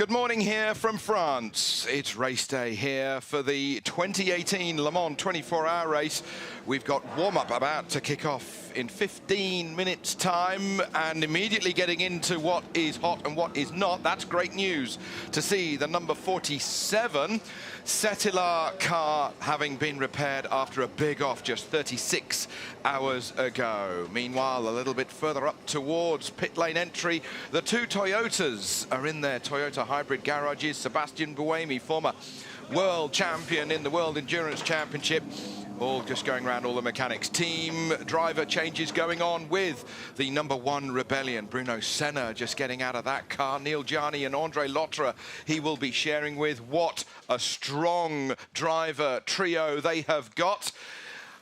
Good morning here from France. It's race day here for the 2018 Le Mans 24-hour race. We've got warm-up about to kick off in 15 minutes time, and immediately getting into what is hot and what is not. That's great news to see the number 47 Cetilar car having been repaired after a big off just 36 hours ago. Meanwhile, a little bit further up towards pit lane entry, the two Toyotas are in their Toyota hybrid garages. Sebastian Buemi, former world champion in the World Endurance Championship, all just going around all the mechanics. Team driver changes going on with the number 1 Rebellion. Bruno Senna just getting out of that car. Neil Gianni and Andre Lotre he will be sharing with. What a strong driver trio they have got.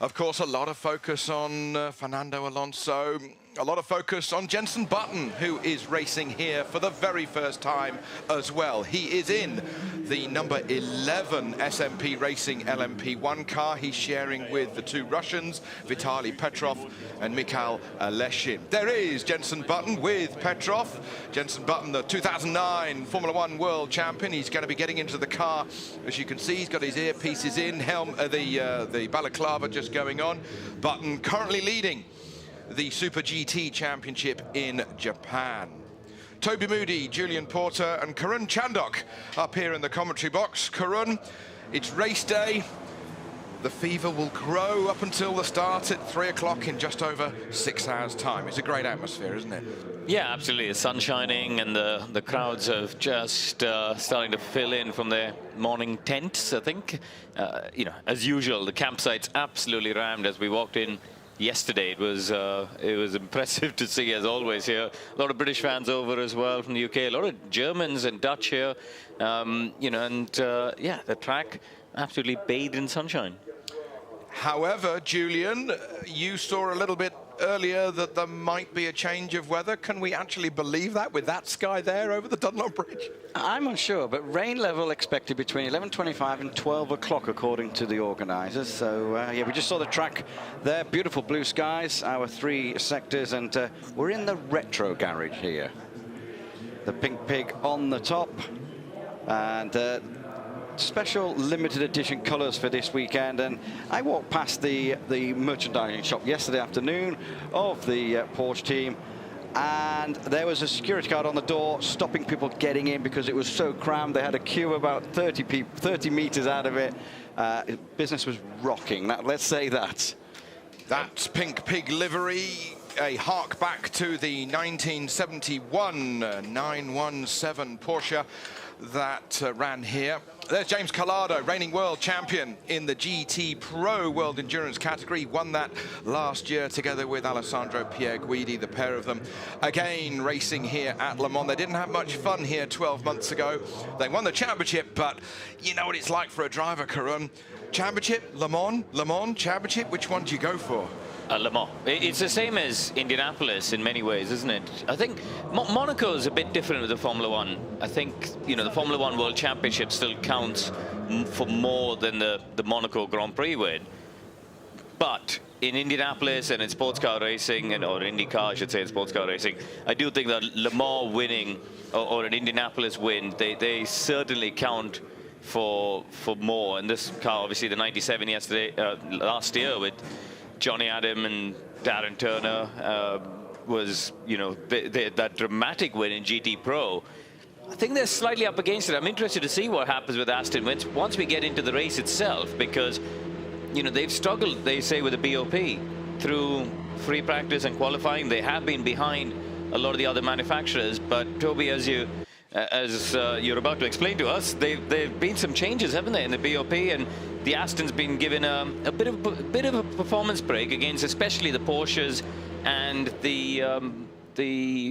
Of course, a lot of focus on Fernando Alonso. A lot of focus on Jenson Button, who is racing here for the very first time as well. He is in the number 11 SMP Racing LMP1 car. He's sharing with the two Russians, Vitaly Petrov and Mikhail Aleshin. There is Jenson Button with Petrov. Jenson Button, the 2009 Formula One world champion. He's going to be getting into the car. As you can see, he's got his earpieces in, the balaclava just going on. Button currently leading the Super GT Championship in Japan. Toby Moody, Julian Porter and Karun Chandok up here in the commentary box. Karun, it's race day. The fever will grow up until the start at 3 o'clock in just over 6 hours' time. It's a great atmosphere, isn't it? Yeah, absolutely. The sun's shining and the crowds have just starting to fill in from their morning tents, I think. You know, as usual, the campsite's absolutely rammed. As we walked in yesterday, it was impressive to see, as always, here. A lot of British fans over as well from the UK, a lot of Germans and Dutch here, you know, and yeah, the track absolutely bathed in sunshine. However, Julian, you saw a little bit earlier that there might be a change of weather. Can we actually believe that with that sky there over the Dunlop Bridge? I'm unsure, but rain level expected between 11:25 and 12 o'clock, according to the organisers. So, yeah, we just saw the track there. Beautiful blue skies, our 3 sectors, and we're in the retro garage here. The Pink Pig on the top, and special limited edition colours for this weekend. And I walked past the merchandising shop yesterday afternoon of the Porsche team, and there was a security guard on the door stopping people getting in because it was so crammed. They had a queue about 30 meters out of it. Business was rocking, let's say that. That's Pink Pig livery, a hark back to the 1971 917 Porsche that ran here. There's James Collado, reigning world champion in the GT Pro World Endurance category. Won that last year together with Alessandro Pierguidi, the pair of them. Again, racing here at Le Mans. They didn't have much fun here 12 months ago. They won the championship, but you know what it's like for a driver, Karun. Championship, Le Mans, championship, which one do you go for? Le Mans. It's the same as Indianapolis in many ways, isn't it? I think Monaco is a bit different with the Formula One. I think, you know, the Formula One World Championship still counts for more than the Monaco Grand Prix win. But in Indianapolis and in sports car racing, or IndyCar, I should say, in sports car racing, I do think that Le Mans winning or an Indianapolis win, they certainly count for more. And this car, obviously, the 97 last year with Johnny Adam and Darren Turner was, you know, that dramatic win in GT Pro. I think they're slightly up against it. I'm interested to see what happens with Aston once we get into the race itself, because, you know, they've struggled, they say, with the BOP through free practice and qualifying. They have been behind a lot of the other manufacturers, but Toby, as you're about to explain to us, there've been some changes, haven't they, in the BOP, and the Aston's been given a bit of a performance break against especially the Porsches and the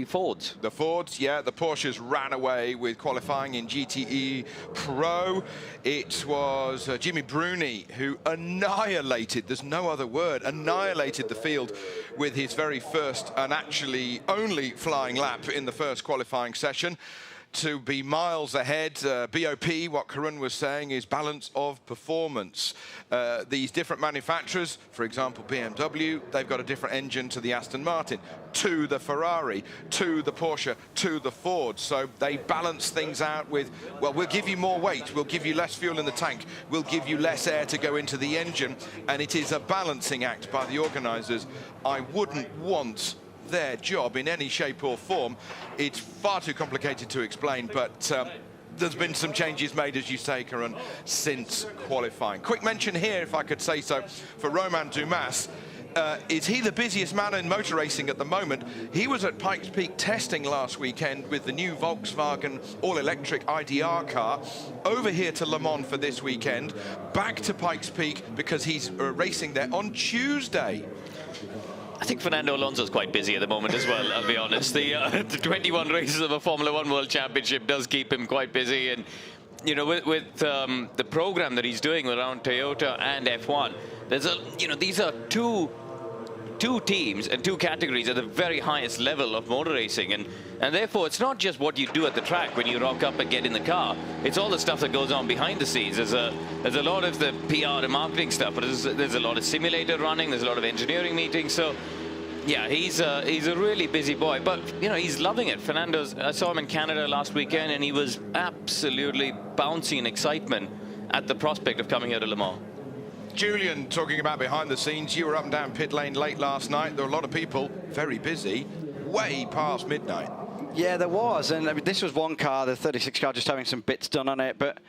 Fords. The Fords, yeah, the Porsches ran away with qualifying in GTE Pro. It was Jimmy Bruni who annihilated, there's no other word, annihilated the field with his very first and actually only flying lap in the first qualifying session. to be miles ahead. BOP, what Karun was saying, is balance of performance. These different manufacturers, for example, BMW, they've got a different engine to the Aston Martin, to the Ferrari, to the Porsche, to the Ford. So they balance things out with, well, we'll give you more weight, we'll give you less fuel in the tank, we'll give you less air to go into the engine. And it is a balancing act by the organisers. I wouldn't want their job in any shape or form. It's far too complicated to explain, but there's been some changes made, as you say, Karun, since qualifying. Quick mention here, if I could say so, for Romain Dumas. Is he the busiest man in motor racing at the moment? He was at Pikes Peak testing last weekend with the new Volkswagen all-electric IDR car, over here to Le Mans for this weekend, back to Pikes Peak because he's racing there on Tuesday. I think Fernando Alonso's quite busy at the moment as well, I'll be honest. The 21 races of a Formula One World Championship does keep him quite busy. And, you know, with the program that he's doing around Toyota and F1, there's a, you know, these are two teams and two categories at the very highest level of motor racing. And therefore, it's not just what you do at the track when you rock up and get in the car. It's all the stuff that goes on behind the scenes. There's a lot of the PR and marketing stuff, but there's a lot of simulator running, there's a lot of engineering meetings. So, yeah, he's a really busy boy, but, you know, he's loving it. Fernando's, I saw him in Canada last weekend, and he was absolutely bouncing in excitement at the prospect of coming here to Le Mans. Julian, talking about behind the scenes, you were up and down pit lane late last night. There were a lot of people very busy, way past midnight. Yeah, there was, and I mean, this was one car, the 36 car, just having some bits done on it. But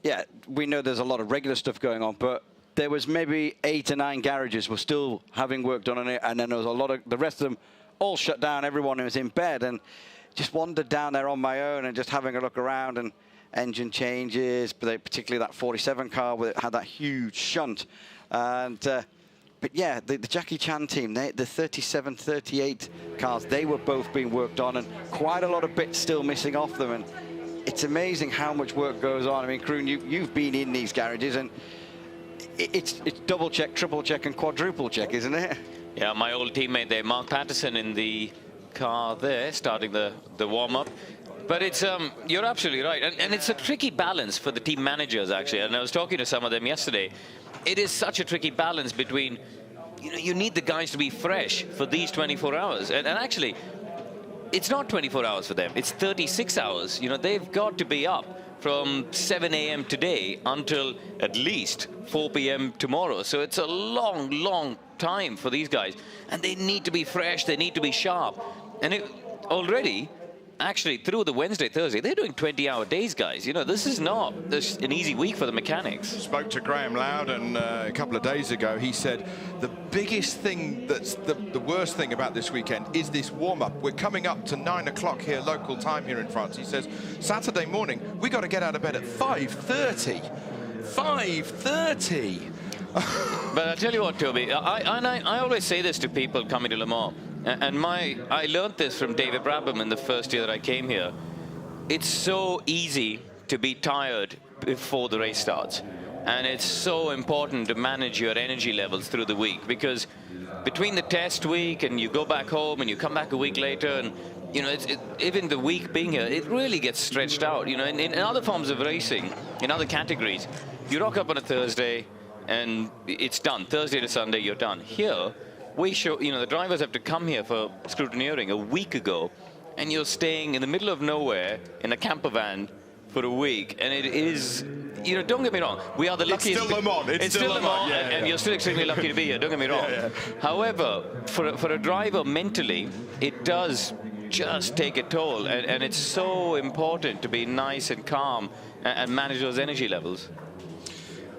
yeah, we know there's a lot of regular stuff going on, but there was maybe 8 or 9 garages were still having work done on it, and then there was a lot of the rest of them all shut down. Everyone was in bed, and just wandered down there on my own and just having a look around, and engine changes, but particularly that 47 car where it had that huge shunt. And but yeah, the Jackie Chan team, the 37, 38 cars, they were both being worked on, and quite a lot of bits still missing off them. And it's amazing how much work goes on. I mean, Karun, you've been in these garages, and it's double check, triple check, and quadruple check, isn't it? Yeah, my old teammate there, Mark Patterson, in the car there, starting the warm-up. But it's you're absolutely right, and it's a tricky balance for the team managers, actually. And I was talking to some of them yesterday. It is such a tricky balance between, you know, you need the guys to be fresh for these 24 hours, and actually, it's not 24 hours for them. It's 36 hours. You know, they've got to be up from 7 a.m. today until at least 4 p.m. tomorrow. So it's a long, long time for these guys, and they need to be fresh. They need to be sharp, and already. Actually, through the Wednesday, Thursday, they're doing 20-hour days, guys. You know, this is not an easy week for the mechanics. Spoke to Graham Loudon a couple of days ago. He said the biggest thing, that's the worst thing about this weekend is this warm-up. We're coming up to 9 o'clock here, local time here in France. He says, Saturday morning, we got to get out of bed at 5:30. 5:30. But I'll tell you what, Toby, I always say this to people coming to Le Mans. And I learned this from David Brabham in the first year that I came here. It's so easy to be tired before the race starts. And it's so important to manage your energy levels through the week, because between the test week and you go back home and you come back a week later, and, you know, even the week being here, it really gets stretched out. You know, in other forms of racing, in other categories, you rock up on a Thursday and it's done. Thursday to Sunday, you're done. Here, we show, you know, the drivers have to come here for scrutineering a week ago, and you're staying in the middle of nowhere in a camper van for a week, and it is, you know, don't get me wrong, we are the luckiest. It's still Le Mans. It's still Le Mans, and you're still extremely lucky to be here, don't get me wrong. However, for a driver mentally, it does just take a toll, and it's so important to be nice and calm and manage those energy levels.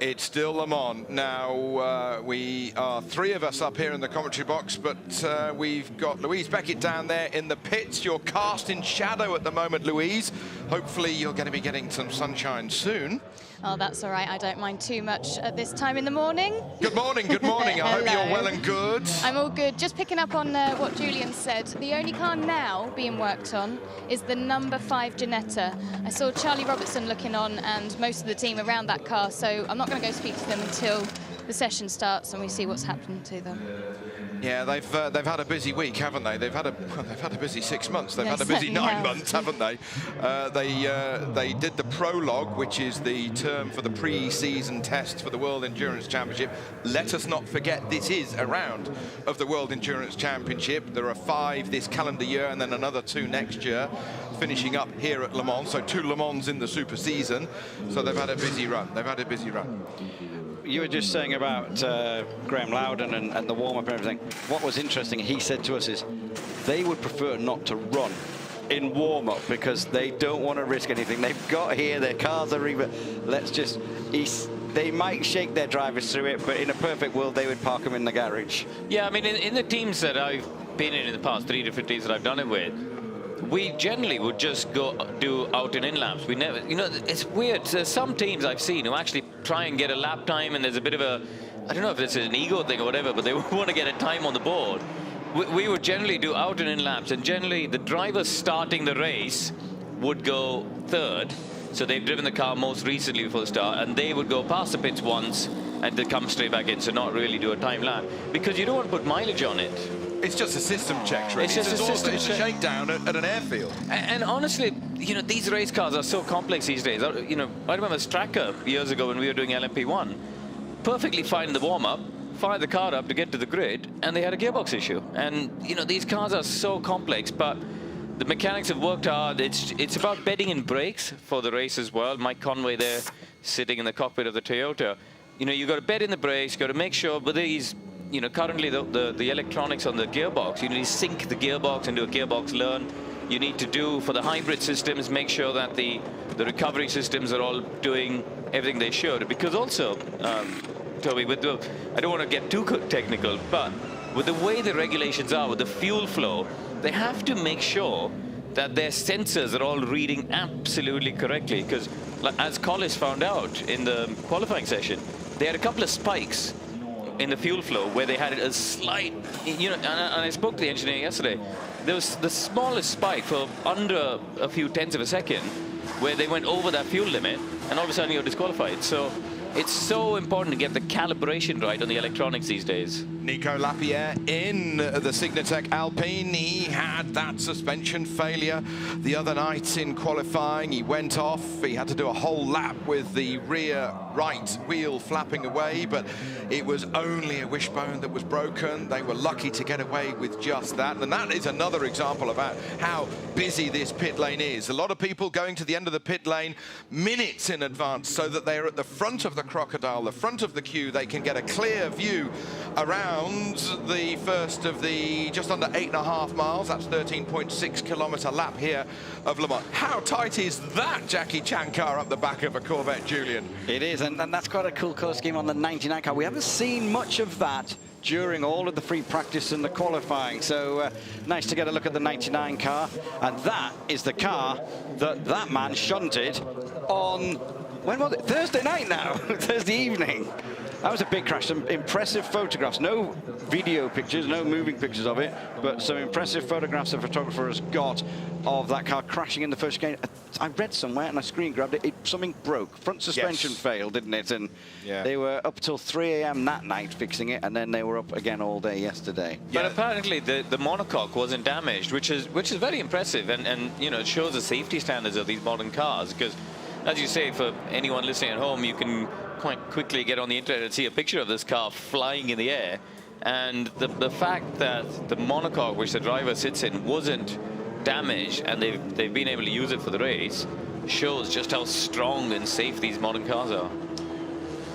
It's still Le Mans. Now, we are 3 of us up here in the commentary box, but we've got Louise Beckett down there in the pits. You're cast in shadow at the moment, Louise. Hopefully you're going to be getting some sunshine soon. Oh, that's all right. I don't mind too much at this time in the morning. Good morning, good morning. I hope you're well and good. I'm all good. Just picking up on what Julian said. The only car now being worked on is the number 5 Ginetta. I saw Charlie Robertson looking on and most of the team around that car, so I'm not going to go speak to them until the session starts and we see what's happening to them. Yeah, they've had a busy week, haven't they? They've had a busy 6 months. They've had a busy 9 months, haven't they? They did the prologue, which is the term for the pre-season test for the World Endurance Championship. Let us not forget this is a round of the World Endurance Championship. There are 5 this calendar year and then another 2 next year, finishing up here at Le Mans. So 2 Le Mans in the super season. So they've had a busy run. They've had a busy run. You were just saying about Graham Loudon and the warm-up and everything. What was interesting, he said to us, is they would prefer not to run in warm-up because they don't want to risk anything. They've got here, their cars are even. They might shake their drivers through it, but in a perfect world, they would park them in the garage. Yeah, I mean, in the teams that I've been in the past, 3 different teams that I've done it with, we generally would just go do out and in laps. We never, you know, it's weird. There's some teams I've seen who actually try and get a lap time, and there's a bit of a, I don't know if it's an ego thing or whatever, but they want to get a time on the board. We would generally do out and in laps, and generally the driver starting the race would go third. So they've driven the car most recently before the start, and they would go past the pits once and then come straight back in, so not really do a time lap, because you don't want to put mileage on it. It's just a system check, really. It's just a system check. Shakedown at an airfield. And honestly, you know, these race cars are so complex these days. You know, I remember Stracker years ago when we were doing LMP1, perfectly fine in the warm-up, fired the car up to get to the grid, and they had a gearbox issue. And, you know, these cars are so complex, but the mechanics have worked hard. It's about bedding in brakes for the race as well. Mike Conway there, sitting in the cockpit of the Toyota. You know, you've got to bed in the brakes, you've got to make sure, but these, you know, currently the electronics on the gearbox, you need to sync the gearbox and do a gearbox learn. You need to do, for the hybrid systems, make sure that the recovery systems are all doing everything they should. Because also, Toby, I don't want to get too technical, but with the way the regulations are, with the fuel flow, they have to make sure that their sensors are all reading absolutely correctly. Because, as Collis found out in the qualifying session, they had a couple of spikes in the fuel flow where they had a slight, you know, and I spoke to the engineer yesterday. There was the smallest spike for under a few tenths of a second where they went over that fuel limit, and all of a sudden you're disqualified. So it's so important to get the calibration right on the electronics these days. Nico Lapierre in the Signatech Alpine. He had that suspension failure the other night in qualifying. He went off. He had to do a whole lap with the rear right wheel flapping away, but it was only a wishbone that was broken. They were lucky to get away with just that. And that is another example about how busy this pit lane is. A lot of people going to the end of the pit lane minutes in advance so that they're at the front of the crocodile, the front of the queue. They can get a clear view around the first of the just under 8.5 miles. That's 13.6 kilometer lap here of Le Mans. How tight is that Jackie Chan car up the back of a Corvette, Julian? It is, and that's quite a cool colour scheme on the 99 car. We haven't seen much of that during all of the free practice and the qualifying. So nice to get a look at the 99 car. And that is the car that man shunted on, when was it? Thursday night now, Thursday evening. That was a big crash. Some impressive photographs. No video pictures, no moving pictures of it, but some impressive photographs the photographer has got of that car crashing in the first game. I read somewhere, and I screen grabbed it, something broke. Front suspension failed, didn't it? And they were up till 3 a.m. that night fixing it, and then they were up again all day yesterday. But apparently the monocoque wasn't damaged, which is very impressive, and you know, it shows the safety standards of these modern cars, because as you say, for anyone listening at home, you can quite quickly get on the internet and see a picture of this car flying in the air. And the fact that the monocoque, which the driver sits in, wasn't damaged, and they've been able to use it for the race, shows just how strong and safe these modern cars are.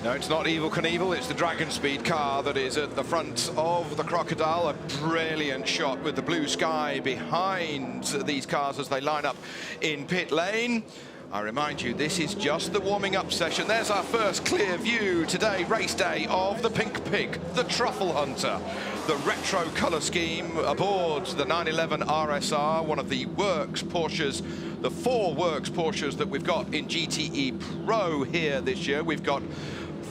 No, it's not Evel Knievel, it's the Dragon Speed car that is at the front of the Crocodile. A brilliant shot with the blue sky behind these cars as they line up in pit lane. I remind you, this is just the warming up session. There's our first clear view today, race day, of the Pink Pig, the Truffle Hunter, the retro colour scheme aboard the 911 RSR, one of the Works Porsches, the 4 Works Porsches that we've got in GTE Pro here this year. We've got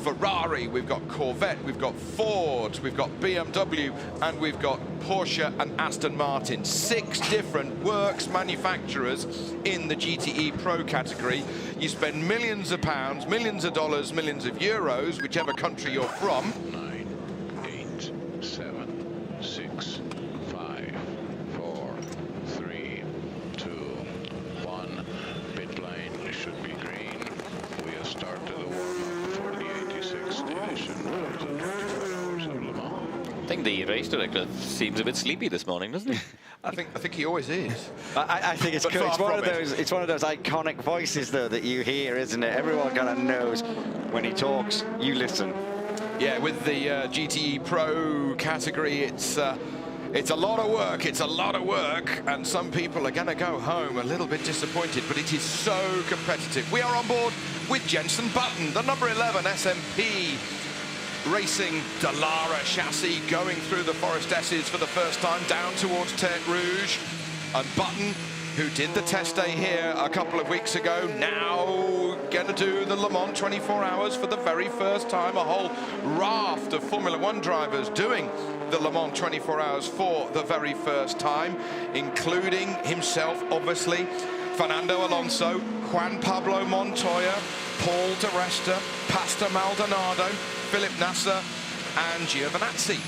Ferrari, we've got Corvette, we've got Ford, we've got BMW, and we've got Porsche and Aston Martin. 6 different Works manufacturers in the GTE Pro category. You spend millions of pounds, millions of dollars, millions of euros, whichever country you're from. 9, 8, 7, 6. start to the warm-up for the 86th edition of the 24 Hours of Le Mans. I think the race director seems a bit sleepy this morning, doesn't he? I think he always is. I think it's But cool. far It's one of those iconic voices though that you hear, isn't it? Everyone kind of knows when he talks, you listen. Yeah, with the GTE Pro category, it's a lot of work. It's a lot of work, and some people are going to go home a little bit disappointed, but it is so competitive. We are on board with Jenson Button, the number 11 SMP Racing Dallara chassis, going through the Forest S's for the first time down towards Terre Rouge. And Button, who did the test day here a couple of weeks ago, now going to do the Le Mans 24 Hours for the very first time. A whole raft of Formula One drivers doing the Le Mans 24 Hours for the very first time, including himself, obviously, Fernando Alonso, Juan Pablo Montoya, Paul di Resta, Pastor Maldonado, Felipe Nasr and Giovinazzi.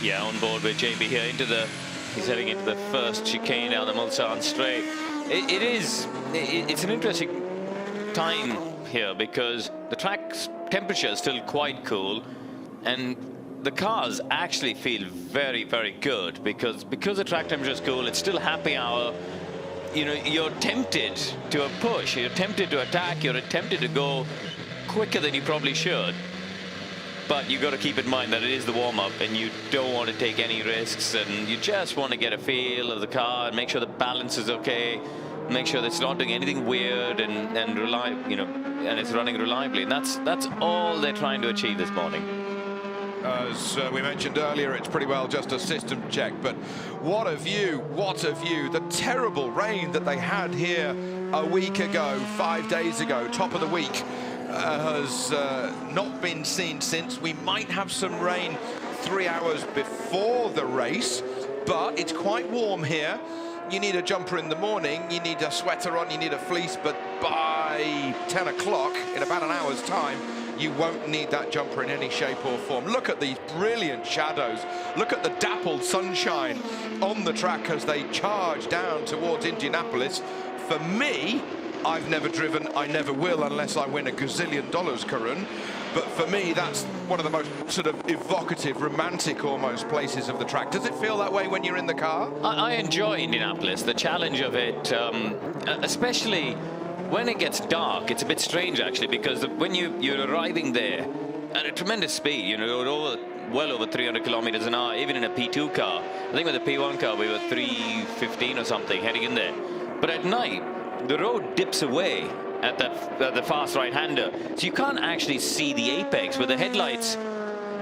Yeah, on board with JB here he's heading into the first chicane down the Mulsanne straight. It's an interesting time here because the track's temperature is still quite cool, and the cars actually feel very, very good because the track temperature is cool. It's still happy hour. You know, you're tempted to a push, you're tempted to attack, you're tempted to go quicker than you probably should. But you've got to keep in mind that it is the warm-up and you don't want to take any risks, and you just want to get a feel of the car and make sure the balance is okay, make sure that it's not doing anything weird and it's running reliably. And that's all they're trying to achieve this morning. As we mentioned earlier, it's pretty well just a system check, but what a view, what a view. The terrible rain that they had here a week ago, 5 days ago, top of the week, has not been seen since. We might have some rain 3 hours before the race, but it's quite warm here. You need a jumper in the morning, you need a sweater on, you need a fleece, but by 10 o'clock, in about an hour's time, you won't need that jumper in any shape or form. Look at these brilliant shadows. Look at the dappled sunshine on the track as they charge down towards Indianapolis. For me, I've never driven, I never will unless I win $1 gazillion, Karun. But for me, that's one of the most sort of evocative, romantic almost places of the track. Does it feel that way when you're in the car? I enjoy Indianapolis, the challenge of it, especially when it gets dark. It's a bit strange actually, because when you're arriving there at a tremendous speed, you know, well over 300 kilometers an hour, even in a P2 car. I think with the P1 car we were 315 or something heading in there. But at night, the road dips away at the fast right-hander, so you can't actually see the apex with the headlights,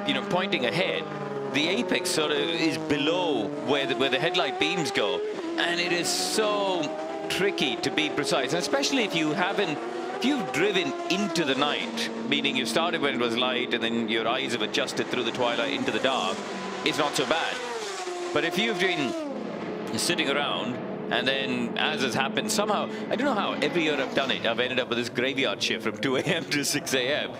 you know, pointing ahead. The apex sort of is below where the headlight beams go, and it is so tricky to be precise, and especially if you've driven into the night, meaning you started when it was light and then your eyes have adjusted through the twilight into the dark, it's not so bad. But if you've been sitting around and then, as has happened, somehow, I don't know how, every year I've done it, I've ended up with this graveyard shift from 2 a.m. to 6 a.m.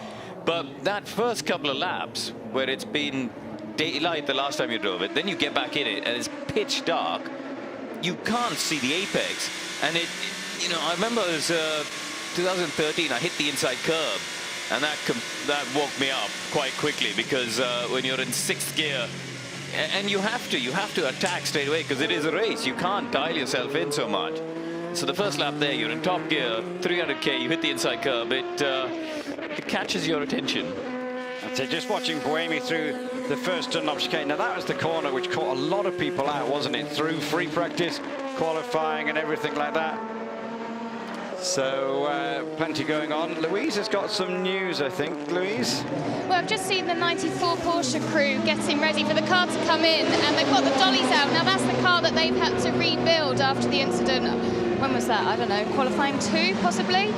But that first couple of laps where it's been daylight the last time you drove it, then you get back in it and it's pitch dark, you can't see the apex. And you know, I remember it was 2013, I hit the inside curb, and that woke me up quite quickly, because when you're in 6th gear, and you have to attack straight away, because it is a race. You can't dial yourself in so much. So the first lap there, you're in top gear, 300k, you hit the inside curb, it catches your attention. So just watching Buemi through the first Dunlop chicane. Now that was the corner which caught a lot of people out, wasn't it? Through free practice, qualifying and everything like that. So plenty going on. Louise has got some news, I think. Louise? Well, I've just seen the 94 Porsche crew getting ready for the car to come in, and they've got the dollies out. Now that's the car that they've had to rebuild after the incident. When was that? I don't know, qualifying 2 possibly?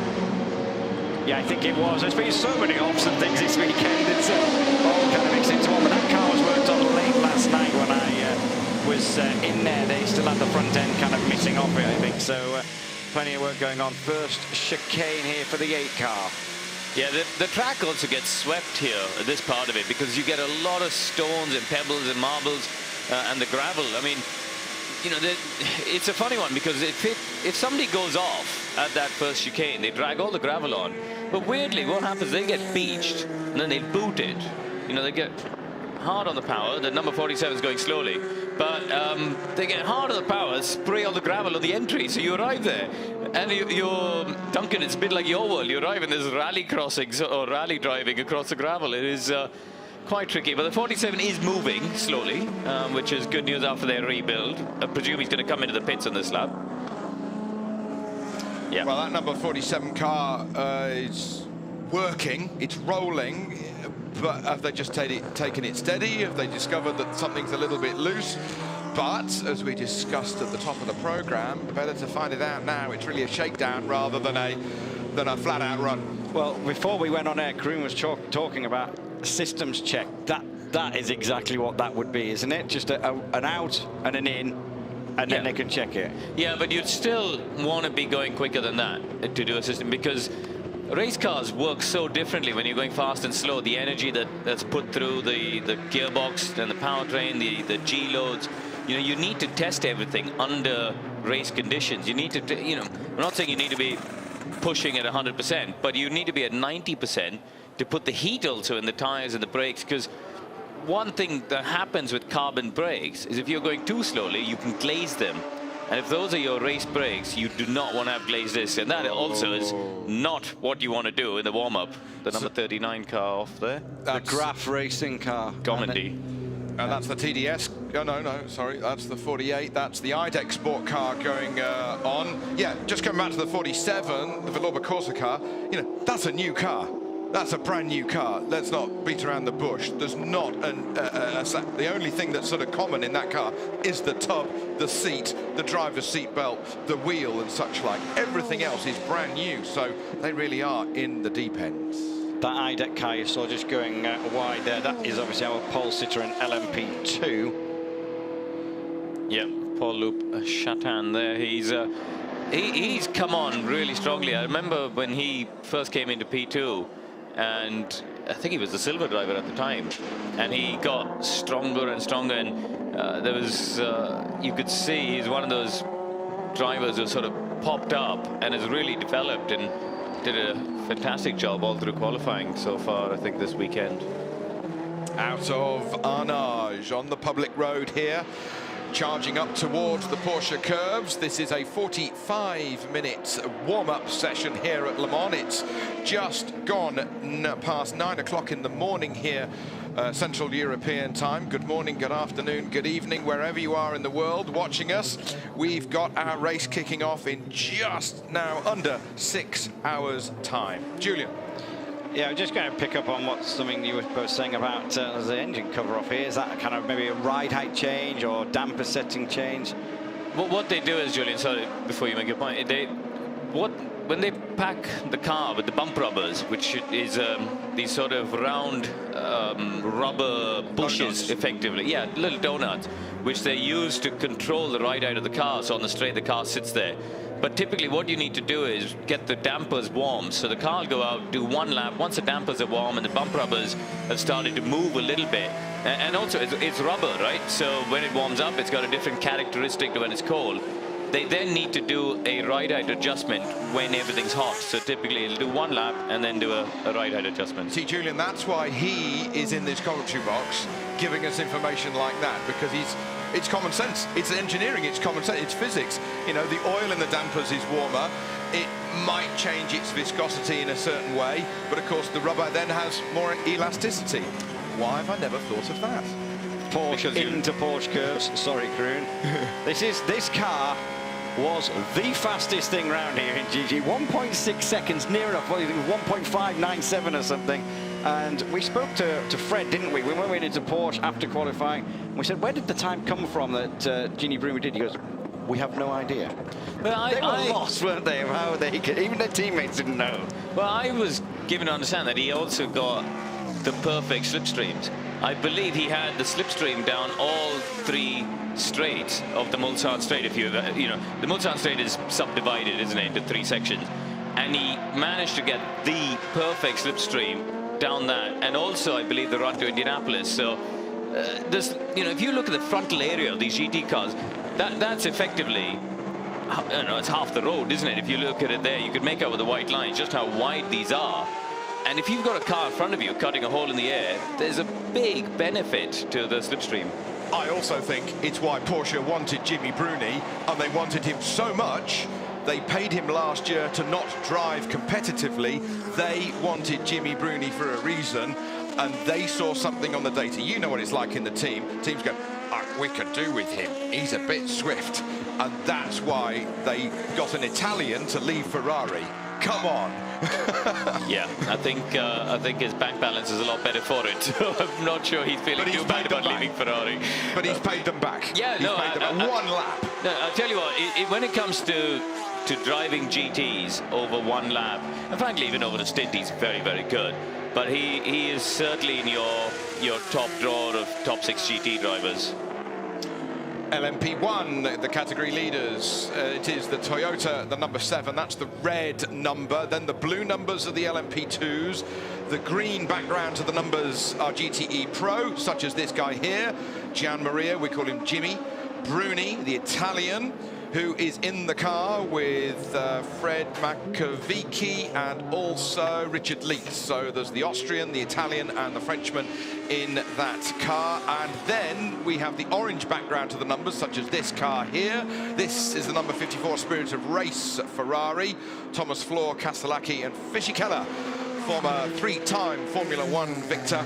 Yeah, I think it was. There's been so many ops and things this weekend. It's all kind of mixed into one. But that car was worked on late last night when I was in there. They still had the front end kind of missing off it, I think. So plenty of work going on. First chicane here for the 8 car. Yeah, the track also gets swept here, this part of it, because you get a lot of stones and pebbles and marbles and the gravel. I mean, it's a funny one because if somebody goes off at that first chicane, they drag all the gravel on. But weirdly, what happens? They get beached and then they boot it. They get hard on the power. The number 47 is going slowly, but they get hard on the power, spray all the gravel on the entry. So you arrive there, and you're Duncan. It's a bit like your world. You arrive and there's rally crossings or rally driving across the gravel. It is quite tricky, but the 47 is moving slowly, which is good news after their rebuild. I presume he's going to come into the pits on this lap. Yeah. Well, that number 47 car is working. It's rolling. But have they just taken it steady? Have they discovered that something's a little bit loose? But, as we discussed at the top of the programme, better to find it out now. It's really a shakedown rather than a flat-out run. Well, before we went on air, Kroon was talking about systems check. That is exactly what that would be, isn't it? Just an out and an in, and then they can check it. Yeah, but you'd still want to be going quicker than that to do a system, because race cars work so differently when you're going fast and slow. The energy that's put through the gearbox and the powertrain, the G loads, you need to test everything under race conditions. You need to, I'm not saying you need to be pushing at 100%, but you need to be at 90% to put the heat also in the tires and the brakes, because one thing that happens with carbon brakes is if you're going too slowly, you can glaze them. And if those are your race brakes, you do not want to have glazed discs. And that also is not what you want to do in the warm-up. The number 39 car off there. The Graf Racing car. Gomendy. And that's the TDS. Oh, no, sorry. That's the 48. That's the IDEC Sport car going on. Yeah, just coming back to the 47, the Villorba Corsa car. That's a new car. That's a brand new car. Let's not beat around the bush. There's not the only thing that's sort of common in that car is the tub, the seat, the driver's seat belt, the wheel and such like. Everything else is brand new, so they really are in the deep end. That IDEC car you saw just going wide there, that is obviously our Paul Citroën LMP2. Yep, Paul Loup Chatan there. He's come on really strongly. I remember when he first came into P2, and I think he was the silver driver at the time, and he got stronger and stronger, and there was you could see he's one of those drivers who sort of popped up and has really developed and did a fantastic job all through qualifying so far, I think, this weekend. Out of Arnage on the public road here, charging up towards the Porsche curves. This is a 45-minute warm-up session here at Le Mans. It's just gone past 9 o'clock in the morning here, Central European time. Good morning, good afternoon, good evening, wherever you are in the world watching us. We've got our race kicking off in just now under 6 hours' time. Julian. Yeah, I'm just going to pick up on something you were both saying about the engine cover off here. Is that kind of maybe a ride height change or damper setting change? Well, what they do is, Julian, sorry, before you make your point, when they pack the car with the bump rubbers, which is these sort of round rubber bushes, effectively, yeah, little donuts, which they use to control the ride height of the car. So on the straight, the car sits there. But typically what you need to do is get the dampers warm. So the car will go out, do one lap. Once the dampers are warm and the bump rubbers have started to move a little bit. And also it's rubber, right? So when it warms up, it's got a different characteristic to when it's cold. They then need to do a ride height adjustment when everything's hot. So typically it'll do one lap and then do a ride height adjustment. See, Julian, that's why he is in this commentary box giving us information like that, because it's common sense. It's engineering, it's common sense, it's physics. The oil in the dampers is warmer. It might change its viscosity in a certain way, but of course the rubber then has more elasticity. Why have I never thought of that? Porsche into Porsche curves. Sorry, Kroon. This car was the fastest thing round here in GG. 1.6 seconds, near enough. 1.597 or something. And we spoke to Fred, didn't we? We went into Porsche after qualifying. We said, where did the time come from that Gini Bruma did? He goes, we have no idea. But they were lost, weren't they, of how they could, even their teammates didn't know. Well, I was given to understand that he also got the perfect slipstreams. I believe he had the slipstream down all three straights of the Mulsanne straight. If the Mulsanne straight is subdivided, isn't it, into three sections, and he managed to get the perfect slipstream down that, and also I believe the run to Indianapolis. So if you look at the frontal area of these GT cars, that's effectively, I don't know, it's half the road, isn't it? If you look at it there, you could make out with the white lines just how wide these are. And if you've got a car in front of you cutting a hole in the air, there's a big benefit to the slipstream. I also think it's why Porsche wanted Jimmy Bruni, and they wanted him so much. They paid him last year to not drive competitively. They wanted Jimmy Bruni for a reason, and they saw something on the data. You know what it's like in the team. Teams go, oh, we could do with him. He's a bit swift. And that's why they got an Italian to leave Ferrari. Come on. Yeah, I think his bank balance is a lot better for it. So I'm not sure he's feeling too bad about leaving Ferrari. But he's paid them back. Yeah, he's paid them back. One lap. No, I'll tell you what, when it comes to driving GTs over one lap, and frankly even over the stint, he's very, very good. But he is certainly in your top drawer of top 6 GT drivers. LMP1, the category leaders. It is the Toyota, the number 7. That's the red number. Then the blue numbers are the LMP2s. The green background to the numbers are GTE Pro, such as this guy here, Gian Maria. We call him Jimmy. Bruni, the Italian, who is in the car with Fred Makovici and also Richard Leaks. So there's the Austrian, the Italian and the Frenchman in that car. And then we have the orange background to the numbers, such as this car here. This is the number 54 Spirit of Race Ferrari. Thomas Floor, Castellacci and Fisichella, former 3-time Formula One victor,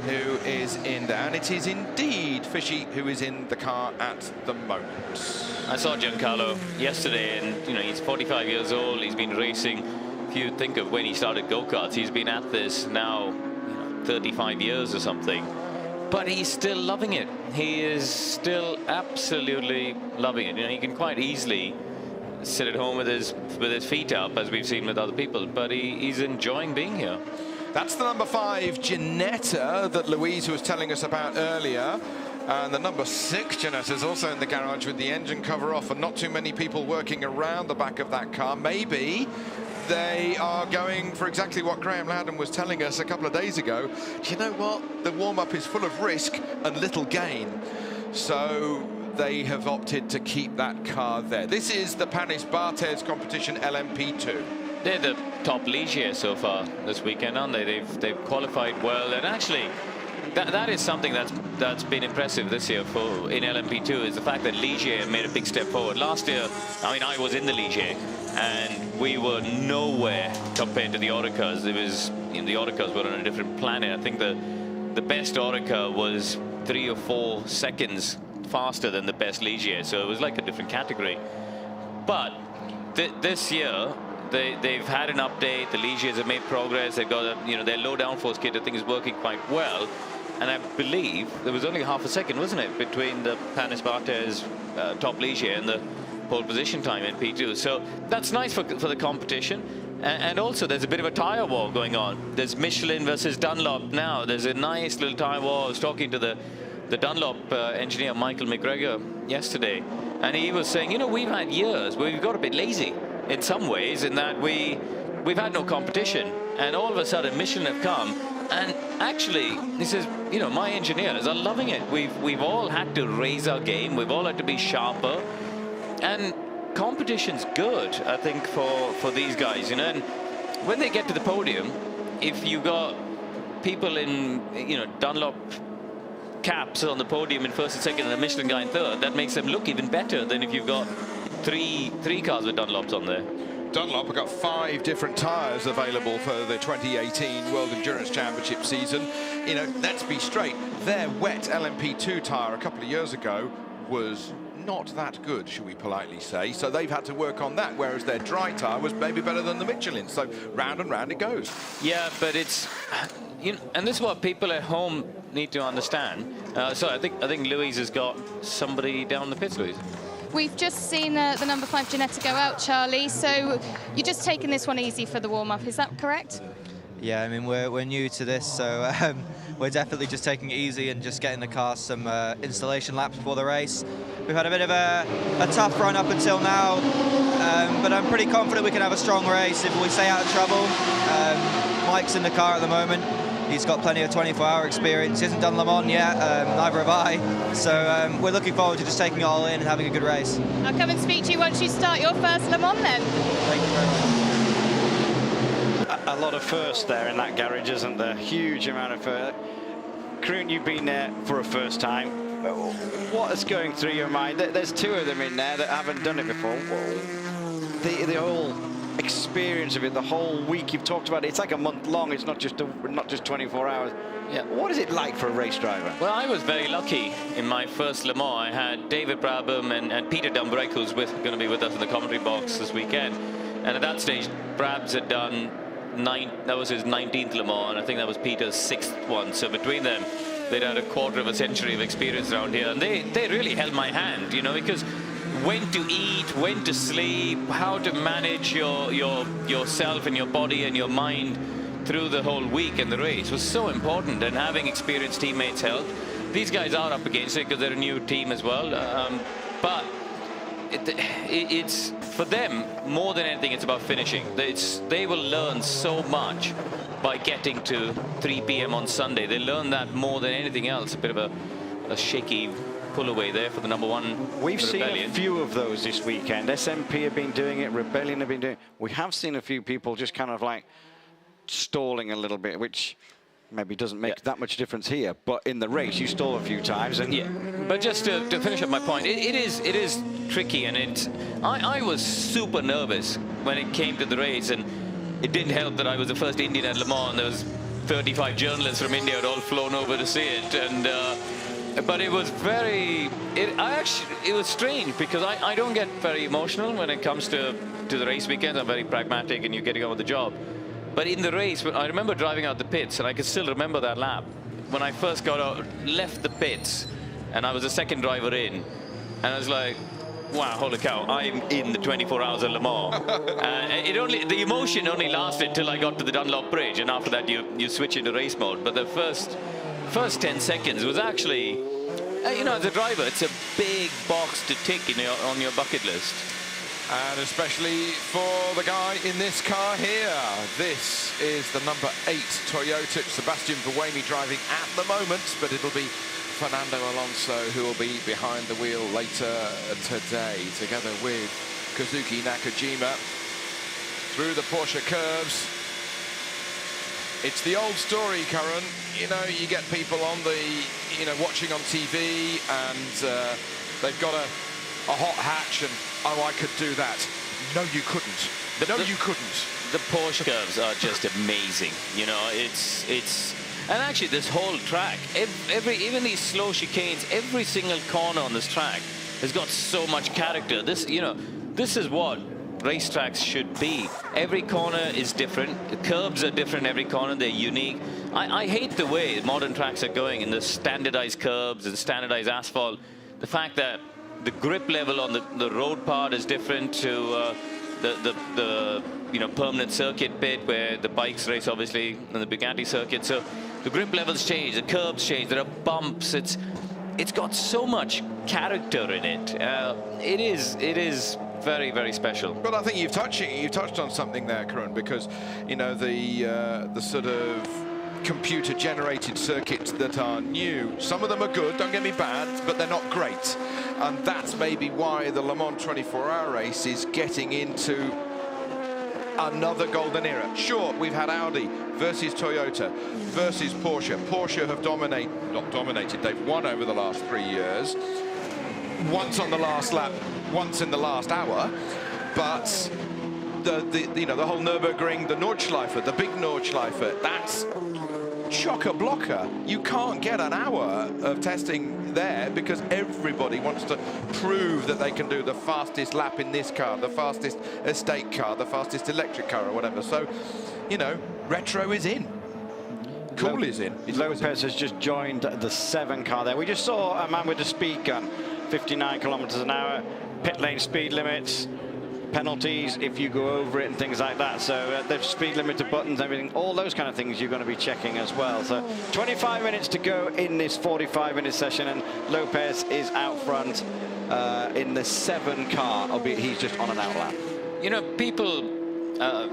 who is in there. And it is indeed Fishy who is in the car at the moment. I saw Giancarlo yesterday, and you know, he's 45 years old. He's been racing. If you think of when he started go-karts, he's been at this now 35 years or something. But he's still loving it. He is still absolutely loving it. You know, he can quite easily sit at home with his feet up, as we've seen with other people, but he's enjoying being here. That's the number 5 Ginetta that Louise was telling us about earlier. And the number 6 Ginetta is also in the garage with the engine cover off, and not too many people working around the back of that car. Maybe they are going for exactly what Graham Loudon was telling us a couple of days ago. Do you know what? The warm-up is full of risk and little gain. So they have opted to keep that car there. This is the Panis Barthez competition LMP2. They're the top Ligier so far this weekend, aren't they? They've qualified well, and actually that is something that's been impressive this year in LMP2, is the fact that Ligier made a big step forward. Last year, I mean, I was in the Ligier, and we were nowhere compared to the Autocars. It was, you know, the Autocars were on a different planet. I think the best Autocar was 3 or 4 seconds faster than the best Ligier, so it was like a different category. But this year, they've had an update. The Ligiers have made progress. They've got their low downforce kit, I think, is working quite well. And I believe there was only half a second, wasn't it, between the Panis Barthez top Ligier and the pole position time in P2. So that's nice for the competition. And also, there's a bit of a tyre war going on. There's Michelin versus Dunlop now. There's a nice little tyre war. I was talking to the Dunlop engineer, Michael McGregor, yesterday. And he was saying, you know, we've had years where we've got a bit lazy in some ways, in that we've had no competition, and all of a sudden Michelin have come, and actually he says, you know, my engineers are loving it. We've all had to raise our game. We've all had to be sharper, and competition's good, I think, for these guys, you know. And when they get to the podium, if you got people in, you know, Dunlop caps on the podium in first and second, and a Michelin guy in third, that makes them look even better than if you've got three cars with Dunlops on there. Dunlop have got 5 different tyres available for the 2018 World Endurance Championship season. You know, let's be straight, their wet LMP2 tyre a couple of years ago was not that good, should we politely say. So they've had to work on that, whereas their dry tyre was maybe better than the Michelin. So round and round it goes. Yeah, but it's, you know, and this is what people at home need to understand. So I think Louise has got somebody down the pits, Louise. We've just seen the number 5 Ginetta go out, Charlie. So you're just taking this one easy for the warm-up, is that correct? Yeah, I mean, we're new to this, so we're definitely just taking it easy and just getting the car some installation laps before the race. We've had a bit of a tough run up until now, but I'm pretty confident we can have a strong race if we stay out of trouble. Mike's in the car at the moment. He's got plenty of 24-hour experience. He hasn't done Le Mans yet, neither have I. So we're looking forward to just taking it all in and having a good race. I'll come and speak to you once you start your first Le Mans then. Thank you very much. A lot of firsts there in that garage, isn't there? Huge amount of firsts. Kroon, you've been there for a first time. What is going through your mind? There's two of them in there that haven't done it before. The whole experience of it, the whole week you've talked about it. It's like a month long. It's not just 24 hours. Yeah. What is it like for a race driver? Well, I was very lucky in my first Le Mans. I had David Brabham and Peter Dumbrek, who's going to be with us in the commentary box this weekend. And at that stage, Brabs had done that was his 19th Le Mans, and I think that was Peter's 6th one. So between them, they'd had a quarter of a century of experience around here, and they really held my hand, you know, because when to eat, when to sleep, how to manage yourself and your body and your mind through the whole week and the race was so important, and having experienced teammates helped. These guys are up against it because they're a new team as well, but it's for them more than anything. It's about finishing. They will learn so much by getting to 3 p.m. on Sunday. They learn that more than anything else. A bit of a shaky pull away there for the number one. We've seen Rebellion. a few of those this weekend. SMP have been doing it. Rebellion have been doing it. We have seen a few people just kind of like stalling a little bit, which maybe doesn't make that much difference here. But in the race, you stall a few times. And yeah, but just to finish up my point, it is tricky, and I was super nervous when it came to the race, and it didn't help that I was the first Indian at Le Mans. There was 35 journalists from India had all flown over to see it, and but it was it was strange because I don't get very emotional when it comes to the race weekends. I'm very pragmatic, and you're getting on with the job. But in the race, I remember driving out the pits, and I can still remember that lap when I first got out, left the pits, and I was the second driver in, and I was like, wow, holy cow, I'm in the 24 hours of Le Mans. The emotion only lasted till I got to the Dunlop Bridge, and after that you switch into race mode. But the first 10 seconds was actually, you know, as a driver, it's a big box to tick on your bucket list. And especially for the guy in this car here. This is the number 8 Toyota. Sebastian Buemi driving at the moment, but it'll be Fernando Alonso who will be behind the wheel later today, together with Kazuki Nakajima through the Porsche curves. It's the old story, Karan. You know, you get people on watching on TV, and they've got a hot hatch, and oh, I could do that. No, you couldn't. You couldn't. The Porsche curves are just amazing. You know, it's and actually this whole track, even these slow chicanes, every single corner on this track has got so much character. This is what racetracks should be. Every corner is different. The curbs are different every corner. They're unique. I hate the way modern tracks are going in the standardized curbs and standardized asphalt. The fact that the grip level on the road part is different to the permanent circuit bit where the bikes race, obviously, on the Bugatti circuit. So the grip levels change, the curbs change, there are bumps. It's got so much character in it. It is very, very special. But I think you've touched on something there, Karan, because you know the sort of computer-generated circuits that are new. Some of them are good, don't get me bad, but they're not great. And that's maybe why the Le Mans 24-hour race is getting into another golden era. Sure, we've had Audi versus Toyota versus Porsche. Porsche have not dominated, they've won over the last 3 years. Once on the last lap, once in the last hour. But the whole Nürburgring, the Nordschleife, the big Nordschleife, that's chock-a-blocker. You can't get an hour of testing there because everybody wants to prove that they can do the fastest lap in this car, the fastest estate car, the fastest electric car or whatever. So, you know, retro is in. Cool is in. Lopez has just joined the 7 car there. We just saw a man with a speed gun, 59 kilometers an hour, pit lane speed limits, penalties if you go over it and things like that. So the speed limiter buttons, everything, all those kind of things you're going to be checking as well. So 25 minutes to go in this 45-minute session, and Lopez is out front in the 7 car, albeit he's just on an out lap. You know, people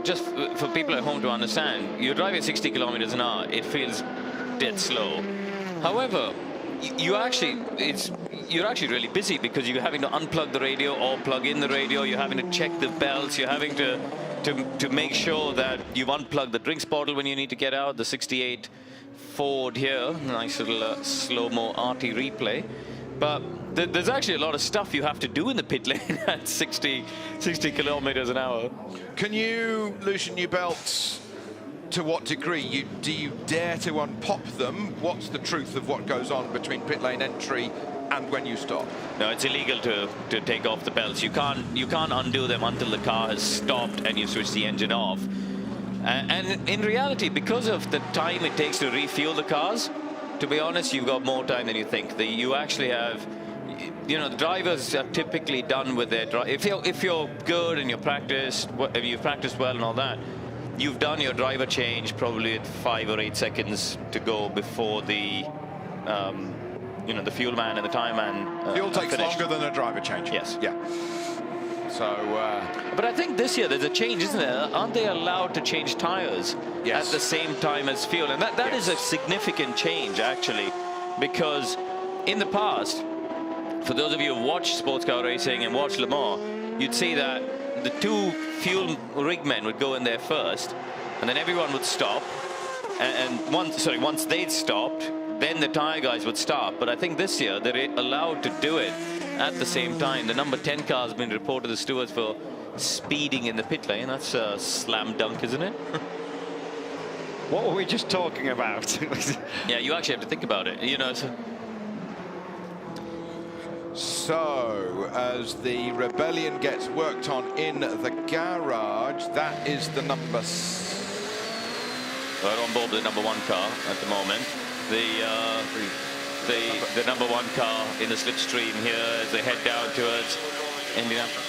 just for people at home to understand, you're driving 60 kilometers an hour, it feels dead slow. However, you're actually really busy because you're having to unplug the radio or plug in the radio. You're having to check the belts. You're having to make sure that you've unplugged the drinks bottle when you need to get out. The 68 Ford here, nice little slow-mo RT replay. But there's actually a lot of stuff you have to do in the pit lane at 60 kilometers an hour. Can you loosen your belts? To what degree? Do you dare to unpop them? What's the truth of what goes on between pit lane entry and when you stop? No, it's illegal to take off the belts. You can't undo them until the car has stopped and you switch the engine off. And in reality, because of the time it takes to refuel the cars, to be honest, you've got more time than you think. You actually have, the drivers are typically done with their drive. If you're good and you've practiced well and all that, you've done your driver change probably at 5 or 8 seconds to go before the, the fuel man and the tire man. Fuel takes longer than a driver change. Yes. Yeah. So. But I think this year there's a change, isn't there? Aren't they allowed to change tires at the same time as fuel? And that is a significant change, actually, because in the past, for those of you who watch sports car racing and watch Le Mans, you'd see that the two fuel rig men would go in there first, and then everyone would stop. And once they'd stopped, then the tire guys would start. But I think this year they're allowed to do it at the same time. The number 10 car has been reported to the stewards for speeding in the pit lane. That's a slam dunk, isn't it? What were we just talking about? Yeah, you actually have to think about it. So, as the Rebellion gets worked on in the garage, that is the number. We're on board with the number 1 car at the moment. The number 1 car in the slipstream here as they head down towards Indianapolis.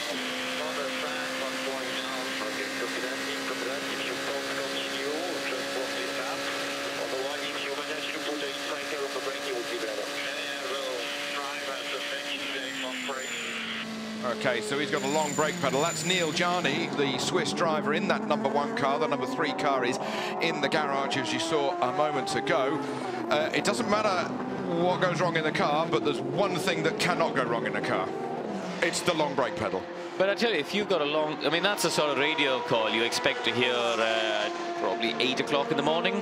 Okay, so he's got a long brake pedal. That's Neil Jarni, the Swiss driver in that number 1 car. The number 3 car is in the garage, as you saw a moment ago. It doesn't matter what goes wrong in the car, but there's one thing that cannot go wrong in a car. It's the long brake pedal. But I tell you, if you've got a long, that's the sort of radio call you expect to hear at probably 8 o'clock in the morning.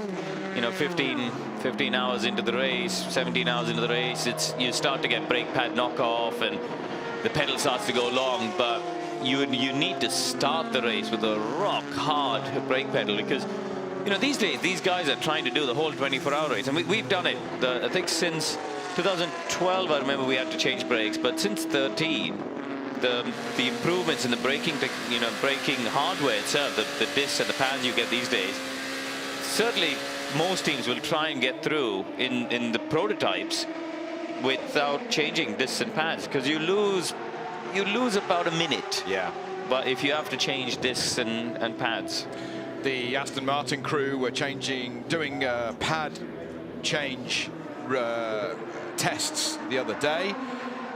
15 hours into the race, 17 hours into the race, you start to get brake pad knockoff and the pedal starts to go long, but you need to start the race with a rock hard brake pedal because these days these guys are trying to do the whole 24-hour race, and we've done it. I think since 2012 I remember we had to change brakes, but since 13 the improvements in the braking braking hardware itself, the discs and the pads you get these days, certainly most teams will try and get through in the prototypes without changing discs and pads, because you lose about a minute. Yeah. But if you have to change discs and pads. The Aston Martin crew were doing pad change tests the other day,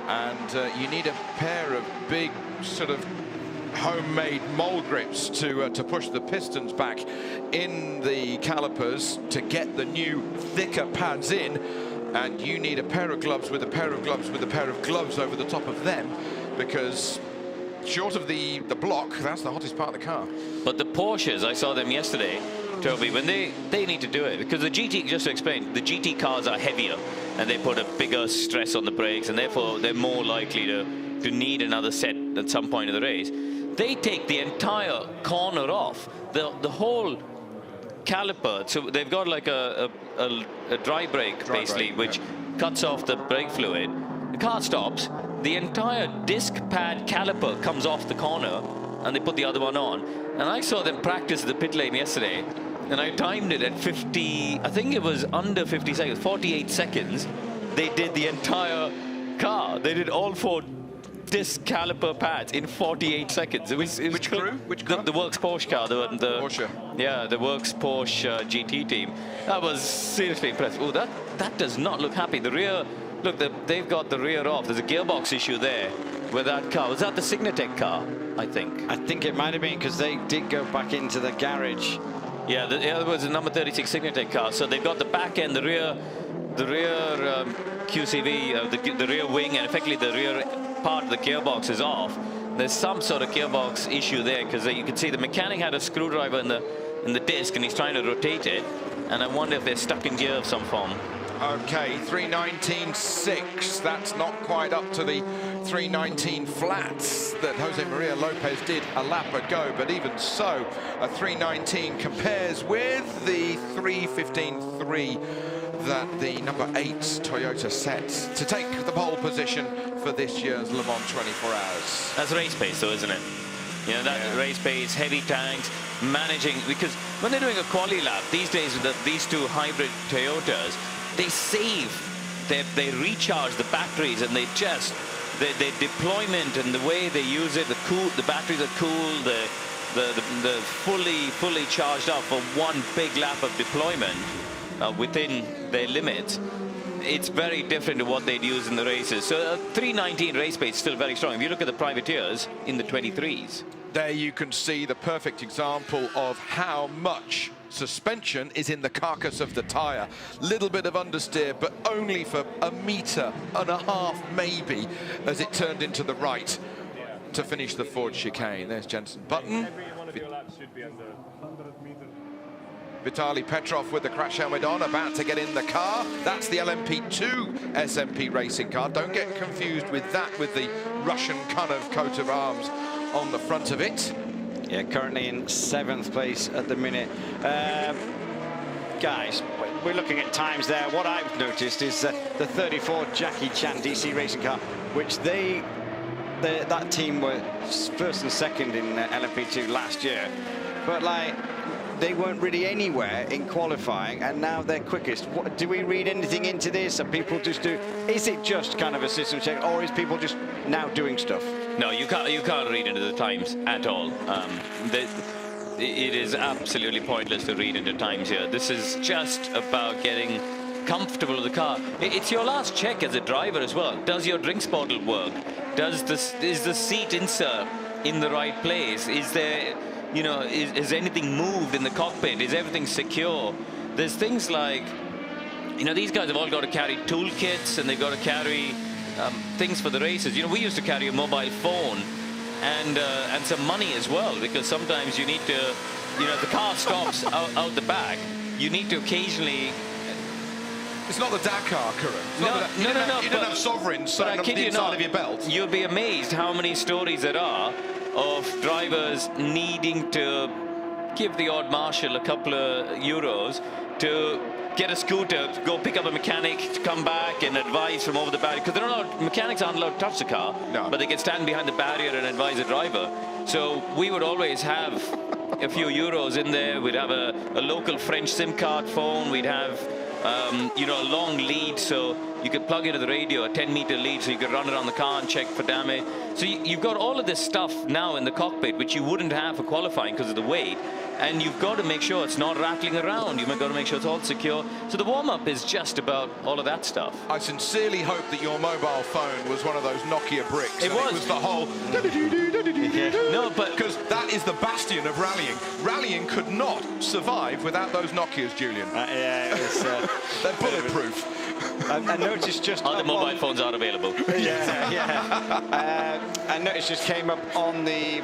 and you need a pair of big sort of homemade mold grips to push the pistons back in the calipers to get the new thicker pads in. And you need a pair of gloves with a pair of gloves with a pair of gloves over the top of them, because short of the block, that's the hottest part of the car. But the Porsches, I saw them yesterday, Toby, when they need to do it, because the GT, just to explain, the GT cars are heavier and they put a bigger stress on the brakes, and therefore they're more likely to need another set at some point in the race. They take the entire corner off, the whole caliper, so they've got like a dry brake basically, which cuts off the brake fluid. The car stops, the entire disc pad caliper comes off the corner, and they put the other one on. And I saw them practice at the pit lane yesterday, and I timed it at 50, I think it was under 50 seconds, 48 seconds. They did the entire car. They did all 4 disc caliper pads in 48 seconds. It was Which crew? Which car? The Works Porsche car. The Porsche. Yeah, the Works Porsche GT team. That was seriously impressive. Oh, that does not look happy. The rear, look, they've got the rear off. There's a gearbox issue there with that car. Was that the Signatech car? I think. I think it might have been because they did go back into the garage. Yeah, it was a number 36 Signatech car. So they've got the back end, the rear QCV, the rear wing, and effectively the rear part of the gearbox is off. There's some sort of gearbox issue there because you can see the mechanic had a screwdriver in the disc and he's trying to rotate it. And I wonder if they're stuck in gear of some form. Okay, 3:19.6. That's not quite up to the 3:19 flats that Jose Maria Lopez did a lap ago, but even so, a 3:19 compares with the 3:15.3 that the number 8 Toyota set to take the pole position for this year's Le Mans 24 Hours. That's race pace, though, isn't it? You know, that race pace, heavy tanks, managing, because when they're doing a quali lap these days with these two hybrid Toyotas, they save, they recharge the batteries, and they just, their deployment and the way they use it, the batteries are cool, the fully charged up for one big lap of deployment within their limits. It's very different to what they'd use in the races. So 3:19 race pace is still very strong. If you look at the privateers in the 23s. There you can see the perfect example of how much suspension is in the carcass of the tyre. Little bit of understeer, but only for 1.5 meters maybe, as it turned into the right to finish the Ford chicane. There's Jenson Button. Vitaly Petrov with the crash helmet on, about to get in the car. That's the LMP2 SMP racing car. Don't get confused with that, with the Russian kind of coat of arms on the front of it. Yeah, currently in 7th place at the minute. Guys, we're looking at times there. What I've noticed is the 34 Jackie Chan DC racing car, which that team were first and second in LMP2 last year. But like, they weren't really anywhere in qualifying, and now they're quickest. Do we read anything into this? Are people just is it just kind of a system check, or is people just now doing stuff? No, you can't read into the times at all. It is absolutely pointless to read into times here. This is just about getting comfortable with the car. It's your last check as a driver as well. Does your drinks bottle work? Is the seat insert in the right place? Is there, you know, is anything moved in the cockpit? Is everything secure? There's things like, you know, these guys have all got to carry toolkits, and they've got to carry things for the races. You know, we used to carry a mobile phone and some money as well, because sometimes you need to, you know, the car stops out the back. You need to occasionally. It's not the Dakar, Karan. No. You don't have sovereigns sewn up the inside of your belt. You'll be amazed how many stories there are of drivers needing to give the odd marshal a couple of euros to get a scooter, go pick up a mechanic, to come back and advise from over the barrier, because mechanics aren't allowed to touch the car, but they can stand behind the barrier and advise the driver. So we would always have a few euros in there. We'd have a local French SIM card phone. We'd have you know, a long lead, so you could plug into the radio, a 10-meter lead, so you could run around the car and check for damage. So you've got all of this stuff now in the cockpit, which you wouldn't have for qualifying because of the weight. And you've got to make sure it's not rattling around. You've got to make sure it's all secure. So the warm-up is just about all of that stuff. I sincerely hope that your mobile phone was one of those Nokia bricks. It was the whole... No, but... Because that is the bastion of rallying. Rallying could not survive without those Nokias, Julian. Yeah, it was... They're bulletproof. I noticed just... Other mobile phones are available. I noticed just came up on the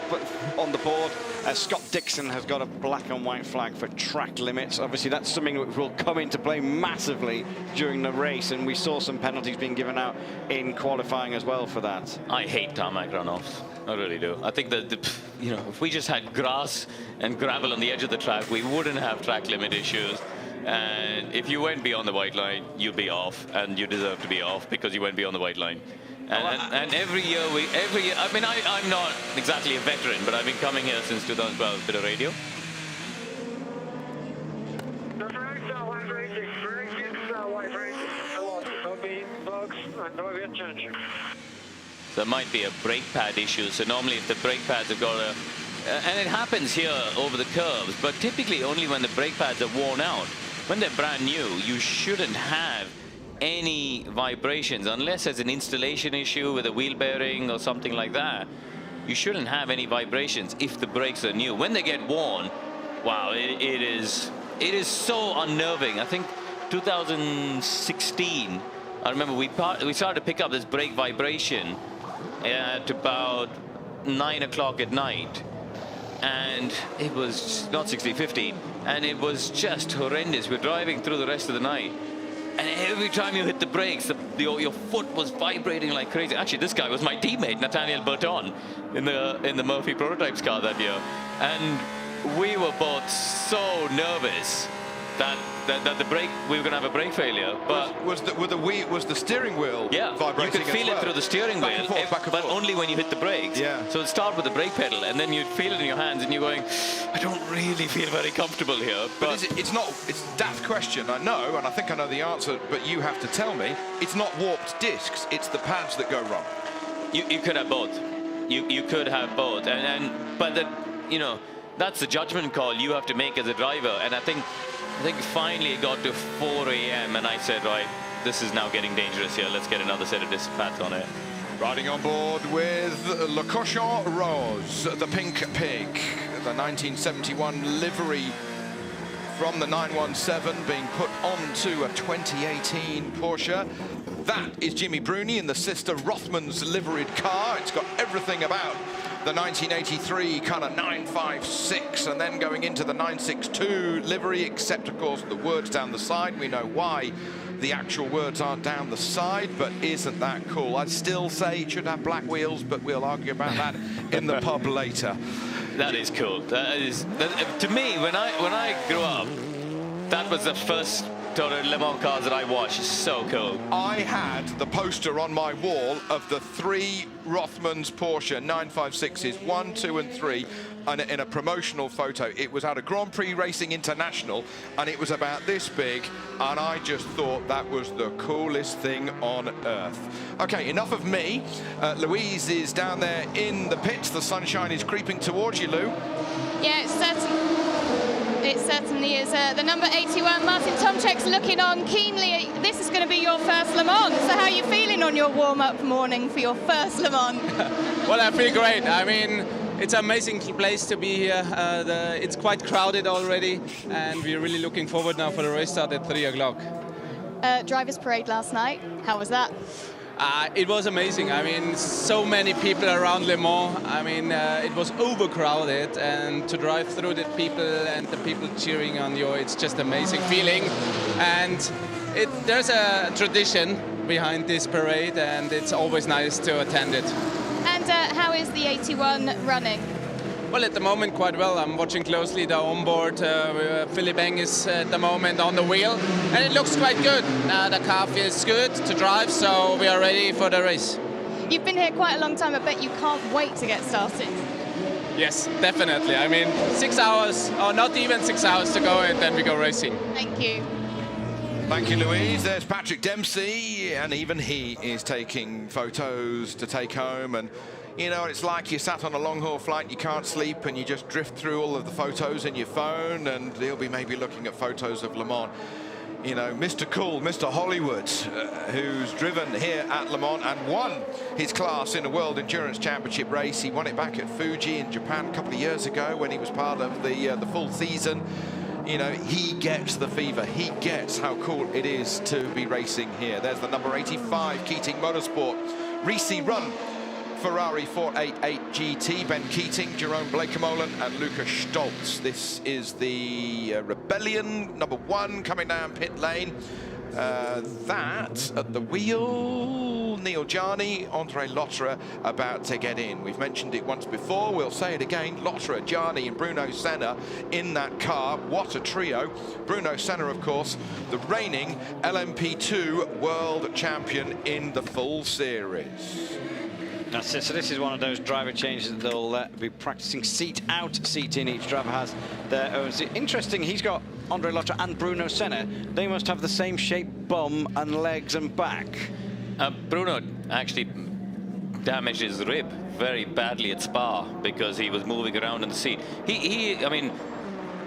board. Scott Dixon has got a black and white flag for track limits. Obviously, that's something which will come into play massively during the race, and we saw some penalties being given out in qualifying as well for that. I hate tarmac runoffs. I really do. I think that, you know, if we just had grass and gravel on the edge of the track, we wouldn't have track limit issues. And if you went beyond the white line, you'd be off, and you deserve to be off because you went beyond the white line. And every year, I mean, I'm not exactly a veteran, but I've been coming here since 2012, bit of radio. There might be a brake pad issue, so normally if the brake pads have got a... and it happens here over the curves, but typically only when the brake pads are worn out. When they're brand new, you shouldn't have any vibrations unless there's an installation issue with a wheel bearing or something like that. you shouldn't have any vibrations if the brakes are new. When they get worn, wow, it is so unnerving. I think 2016, I remember we started to pick up this brake vibration at about 9 o'clock at night, and it was not 60-50, and it was just horrendous. We're driving through the rest of the night, and every time you hit the brakes, your foot was vibrating like crazy. Actually, this guy was my teammate, Nathaniel Berton, in the Murphy Prototypes car that year, and we were both so nervous that the brake, we were going to have a brake failure. But was the steering wheel vibrating? You could feel it through the steering wheel, but only when you hit the brakes. Yeah. So it started with the brake pedal, and then you'd feel it in your hands, and you're going, I don't really feel very comfortable here. But it's daft question, I know, and I think I know the answer, but you have to tell me. It's not warped discs, it's the pads that go wrong. You could have both. You could have both, but that's the judgment call you have to make as a driver. And I think finally it got to 4 a.m. and I said, right, this is now getting dangerous here. Let's get another set of disc pads on it. Riding on board with Le Cochon Rose, the pink pig, the 1971 livery from the 917 being put onto a 2018 Porsche. That is Jimmy Bruni in the sister Rothmans liveried car. It's got everything about the 1983 kind of 956 and then going into the 962 livery, except of course the words down the side. We know why the actual words aren't down the side, but isn't that cool? I'd still say it should have black wheels, but we'll argue about that in the pub later. That is cool. To me, when I grew up, that was the first Le Mans cars that I watched. So cool. I had the poster on my wall of the 3 Rothmans Porsche 956s, 1, 2 and 3, and in a promotional photo. It was at a Grand Prix Racing International, and it was about this big, and I just thought that was the coolest thing on earth. Okay, enough of me. Louise is down there in the pits. The sunshine is creeping towards you, Lou. Yeah, it certainly is. The number 81, Martin Tomczak's looking on keenly. This is going to be your first Le Mans. So how are you feeling on your warm-up morning for your first Le Mans? Well, I feel great. I mean, it's an amazing place to be here. It's quite crowded already, and we're really looking forward now for the race start at 3 o'clock. Drivers' parade last night. How was that? It was amazing. I mean, so many people around Le Mans. I mean, it was overcrowded, and to drive through the people and the people cheering on you, it's just amazing feeling. And there's a tradition behind this parade, and it's always nice to attend it. And how is the 81 running? Well, at the moment, quite well. I'm watching closely the onboard. Felipe is at the moment on the wheel, and it looks quite good. The car feels good to drive, so we are ready for the race. You've been here quite a long time. I bet you can't wait to get started. Yes, definitely. I mean, 6 hours, or not even 6 hours to go, and then we go racing. Thank you. Thank you, Louise. There's Patrick Dempsey, and even he is taking photos to take home. And you know, it's like you sat on a long-haul flight, you can't sleep, and you just drift through all of the photos in your phone, and he'll be maybe looking at photos of Le Mans. You know, Mr. Cool, Mr. Hollywood, who's driven here at Le Mans and won his class in a World Endurance Championship race. He won it back at Fuji in Japan a couple of years ago when he was part of the full season. You know, he gets the fever. He gets how cool it is to be racing here. There's the number 85, Keating Motorsport. Reese Run, Ferrari 488 GT, Ben Keating, Jerome Blakemolen and Lucas Stoltz. This is the Rebellion, number 1, coming down pit lane. That at the wheel, Neil Gianni, Andre Lotterer about to get in. We've mentioned it once before, we'll say it again. Lotterer, Gianni and Bruno Senna in that car. What a trio. Bruno Senna, of course, the reigning LMP2 world champion in the full series. That's it. So this is one of those driver changes that they'll be practicing seat out, seat in. Each driver has their own seat. Interesting, he's got Andre Lotterer and Bruno Senna. They must have the same shaped bum and legs and back. Bruno actually damaged his rib very badly at Spa because he was moving around in the seat. I mean,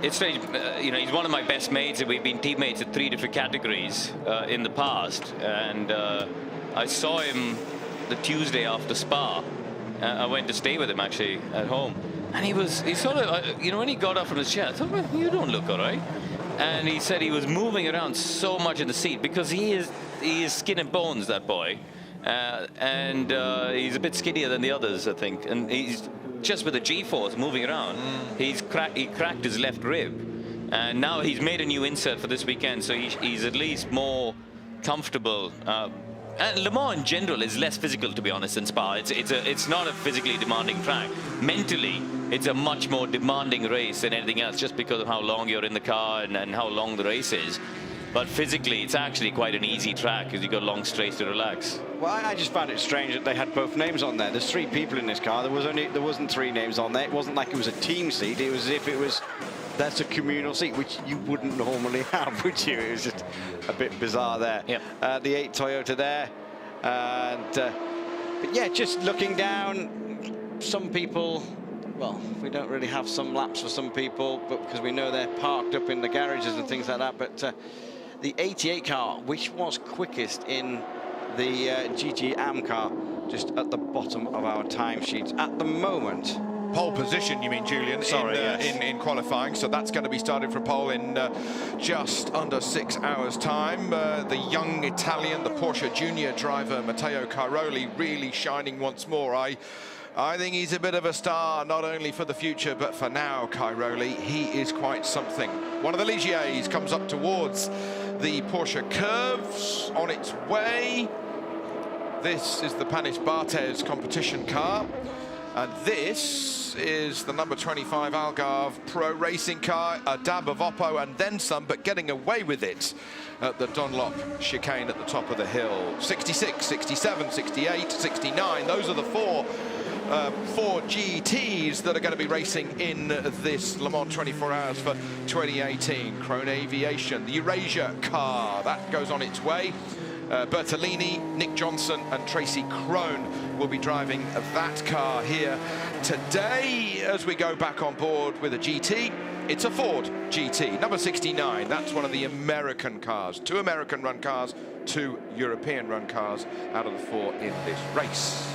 it's strange, you know, he's one of my best mates, and we've been teammates at 3 different categories in the past. And I saw him the Tuesday after Spa, I went to stay with him actually at home, and he sort of, you know, when he got up from his chair, I thought, well, you don't look all right. And he said he was moving around so much in the seat because he is skin and bones, that boy, and he's a bit skinnier than the others, I think, and he's just with the G-force moving around. He cracked his left rib. And now he's made a new insert for this weekend, so he's at least more comfortable. And Le Mans in general is less physical, to be honest, than Spa. It's not a physically demanding track. Mentally, it's a much more demanding race than anything else, just because of how long you're in the car and how long the race is. But physically, it's actually quite an easy track because you've got long straights to relax. Well, I just found it strange that they had both names on there. There's 3 people in this car. There wasn't 3 names on there. It wasn't like it was a team seat. It was as if it was. That's a communal seat, which you wouldn't normally have, would you? It was just a bit bizarre there. Yep. The 8 Toyota there. And, but yeah, just looking down, some people, well, we don't really have some laps for some people, but because we know they're parked up in the garages and things like that. But the 88 car, which was quickest in the GT Am car, just at the bottom of our timesheets at the moment. Pole position, you mean, Julian? Sorry, in qualifying, so that's going to be started from pole in just under 6 hours' time. The young Italian, the Porsche Junior driver Matteo Cairoli, really shining once more. I think he's a bit of a star, not only for the future, but for now, Cairoli. He is quite something. One of the Ligiers comes up towards the Porsche curves on its way. This is the Panis Barthez competition car. And this is the number 25 Algarve Pro Racing car, a dab of Oppo and then some, but getting away with it at the Dunlop chicane at the top of the hill. 66, 67, 68, 69. Those are the four GTs that are going to be racing in this Le Mans 24 Hours for 2018. Krone Aviation, the Eurasia car, that goes on its way. Bertolini, Nick Johnson and Tracy Krone will be driving that car here today as we go back on board with a GT. It's a Ford GT, number 69. That's one of the American cars. 2 American run cars, 2 European run cars out of the 4 in this race.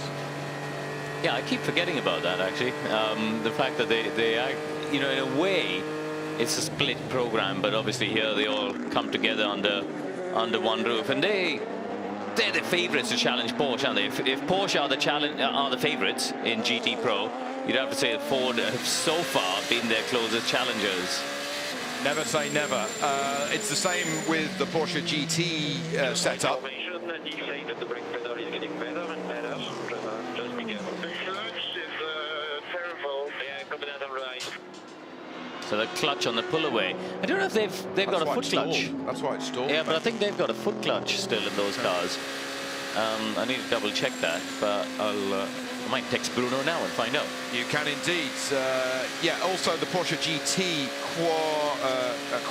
Yeah, I keep forgetting about that, actually. The fact that they are, you know, in a way, it's a split program, but obviously here they all come together under one roof, and they're the favourites to challenge Porsche, aren't they? If Porsche are the favourites in GT Pro, you'd have to say that Ford have so far been their closest challengers. Never say never. It's the same with the Porsche GT setup. So the clutch on the pull away. I don't know if they've got a foot clutch. That's why it's stalled. Yeah, but I think they've got a foot clutch still in those cars. I need to double check that, but I might text Bruno now and find out. You can indeed. Yeah, also the Porsche GT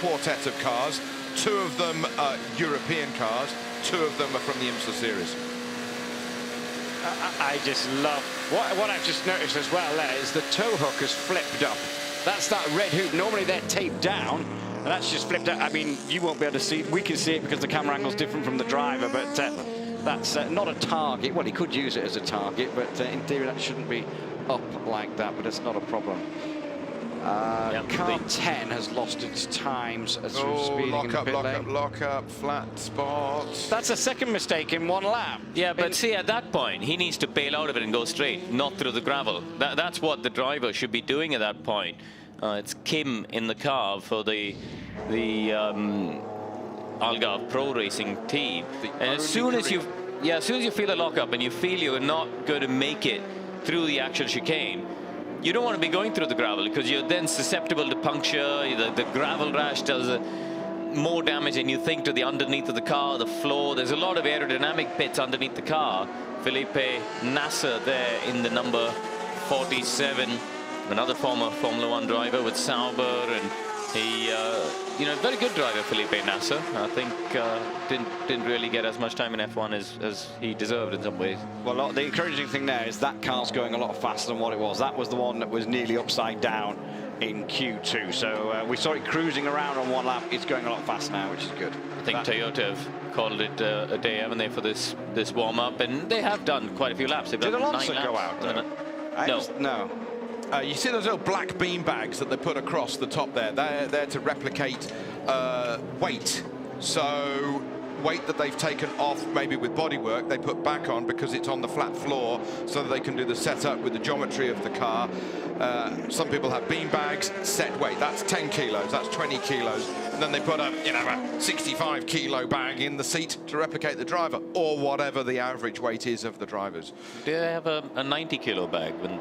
quartet of cars. 2 of them are European cars. 2 of them are from the IMSA series. I just love what I've just noticed as well there is the tow hook has flipped up. That's that red hoop. Normally they're taped down, and that's just flipped up. I mean, you won't be able to see it. We can see it because the camera angle's different from the driver, but that's not a target. Well, he could use it as a target, but in theory that shouldn't be up like that, but it's not a problem. Car 10 has lost its times as speeding in the pit lane. Lock up, flat spots. That's a second mistake in 1 lap. Yeah, but see, at that point, he needs to bail out of it and go straight, not through the gravel. That's what the driver should be doing at that point. It's Kim in the car for the Algarve Pro Racing team. And as soon as you feel a lock up and you feel you're not going to make it through the actual chicane, you don't want to be going through the gravel because you're then susceptible to puncture. The gravel rash does more damage than you think to the underneath of the car, the floor. There's a lot of aerodynamic bits underneath the car. Felipe Nasr there in the number 47, another former Formula 1 driver with Sauber, and he, you know, very good driver, Felipe Nasr. I think didn't really get as much time in F1 as he deserved in some ways. Well, the encouraging thing there is that car's going a lot faster than what it was. That was the one that was nearly upside down in Q2. So we saw it cruising around on 1 lap. It's going a lot faster now, which is good. I think Toyota have called it a day, haven't they, for this warm-up, and they have done quite a few laps. They've done 9 laps. Did Alonso go out, though? No. You see those little black bean bags that they put across the top there? They're there to replicate weight. So weight that they've taken off, maybe with bodywork, they put back on because it's on the flat floor, so that they can do the setup with the geometry of the car. Some people have bean bags, set weight. That's 10 kilos, that's 20 kilos. And then they put a 65 kilo bag in the seat to replicate the driver, or whatever the average weight is of the drivers. Do they have a 90 kilo bag when,